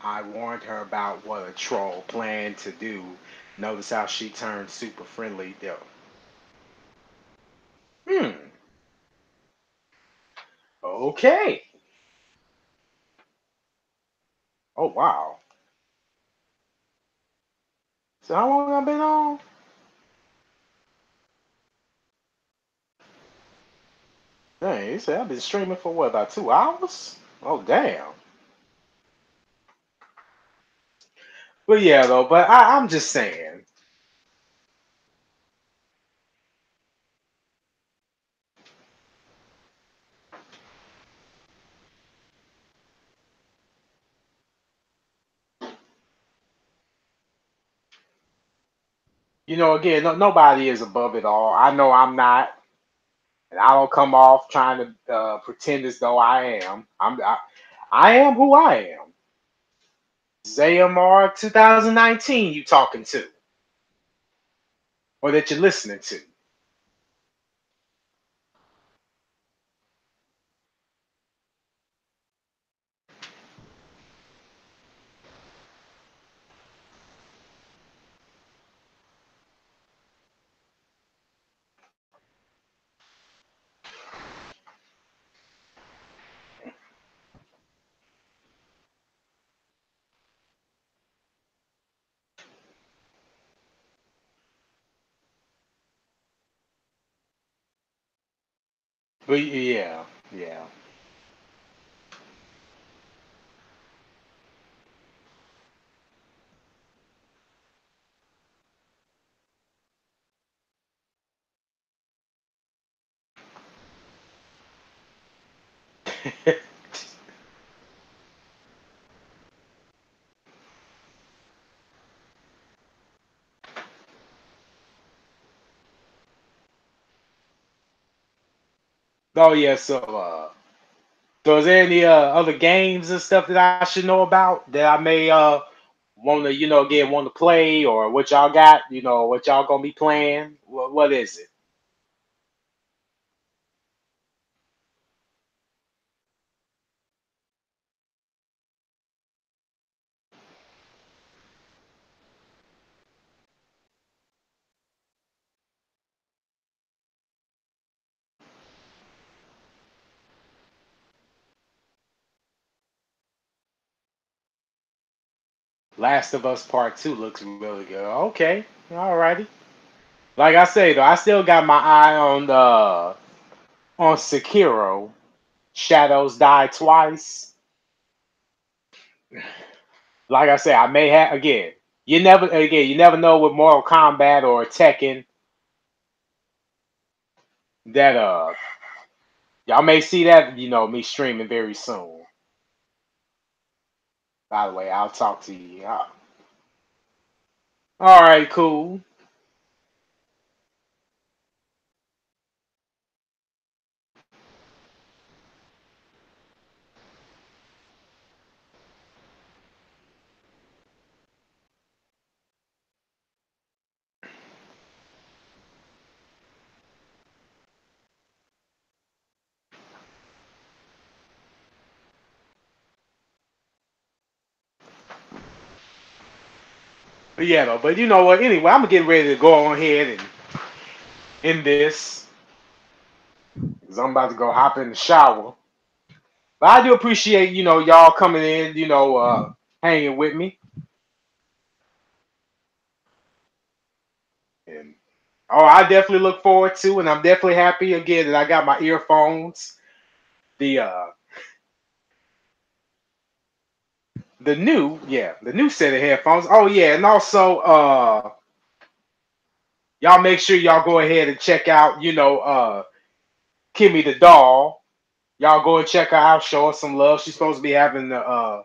I warned her about what a troll planned to do. Notice how she turned super friendly, though. Hmm. Okay. Oh wow. So how long I been on? Dang, you said I've been streaming for what, about 2 hours? Oh damn. But yeah though, but I'm just saying. Again, nobody is above it all. I know I'm not, and I don't come off trying to pretend as though I am. I am who I am. AMR 2019 you talking to, or that you're listening to. But yeah, yeah. Oh yeah. So is there any other games and stuff that I should know about that I may want to get want to play, or what y'all got? What y'all gonna be playing? What is it? Last of Us Part Two looks really good. Okay, alrighty. Like I say though, I still got my eye on Sekiro. Shadows Die Twice. Like I said, I may have again. You never know with Mortal Kombat or Tekken that y'all may see that me streaming very soon. By the way, I'll talk to you. All right, cool. But yeah, though. But you know what? Anyway, I'm gonna get ready to go on ahead and end this because I'm about to go hop in the shower. But I do appreciate y'all coming in, hanging with me. And oh, I definitely look forward to, and I'm definitely happy again that I got my earphones. The uh the new set of headphones. Oh yeah, and also y'all make sure y'all go ahead and check out, Kimmy the doll. Y'all go and check her out, show her some love. She's supposed to be having the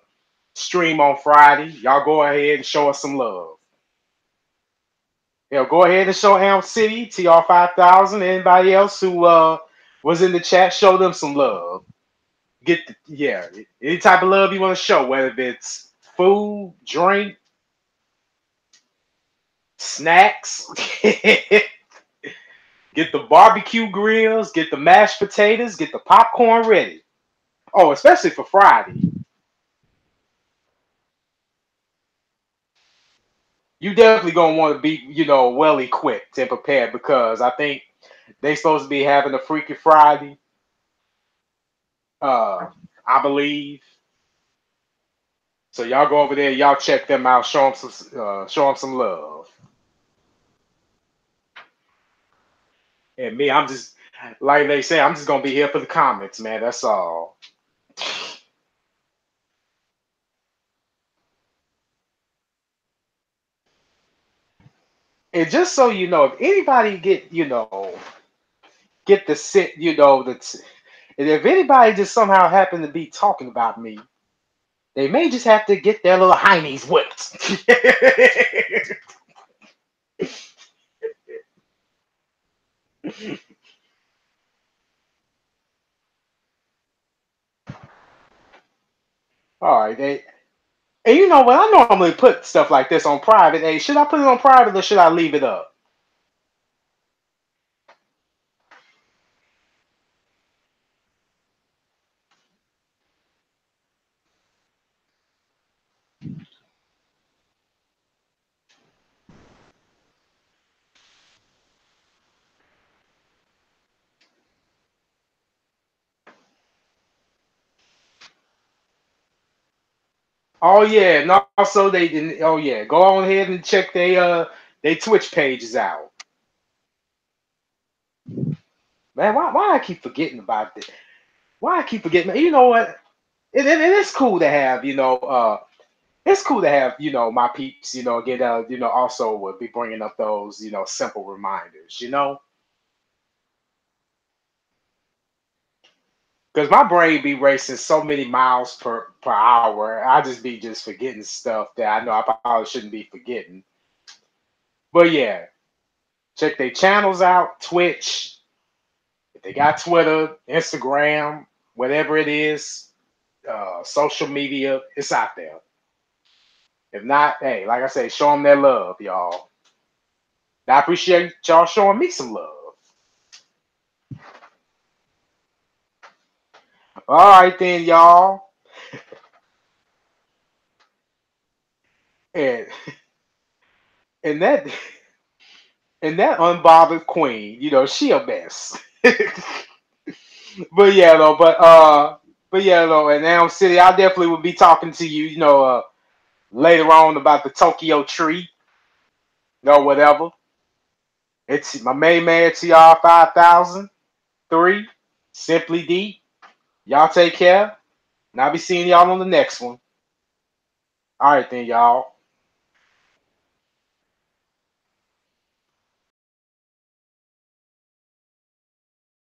stream on Friday. Y'all go ahead and show us some love. Go ahead and show Elm City, TR5000, anybody else who was in the chat, show them some love. Any type of love you want to show, whether it's food, drink, snacks. Get the barbecue grills, get the mashed potatoes, get the popcorn ready. Oh, especially for Friday. You definitely gonna want to be, well equipped and prepared because I think they supposed to be having a Freaky Friday. Uh, I believe. So y'all go over there, y'all check them out, show them some love. And me, I'm just like they say, I'm just gonna be here for the comments, man. That's all. And just so you know, if anybody get the sit, and if anybody just somehow happen to be talking about me, they may just have to get their little heinies whipped. All right, and you know what? I normally put stuff like this on private. Hey, should I put it on private or should I leave it up? Oh yeah, and also they didn't. Oh yeah, go on ahead and check they Twitch pages out. Man, why I keep forgetting about this? Why I keep forgetting? You know what? It's cool to have, it's cool to have, my peeps, get also would be bringing up those, simple reminders, because my brain be racing so many miles per hour. I just be just forgetting stuff that I know I probably shouldn't be forgetting. But yeah, check their channels out, Twitch. If they got Twitter, Instagram, whatever it is, social media, it's out there. If not, hey, like I say, show them their love, y'all. I appreciate y'all showing me some love. All right then, y'all. And and that and that unbothered queen, she a mess. But yeah, though. But yeah, though. And Elm City, I definitely will be talking to you, later on about the Tokyo tree, whatever. It's my main man, TR 5003, Simply D. Y'all take care, and I'll be seeing y'all on the next one. All right then, y'all.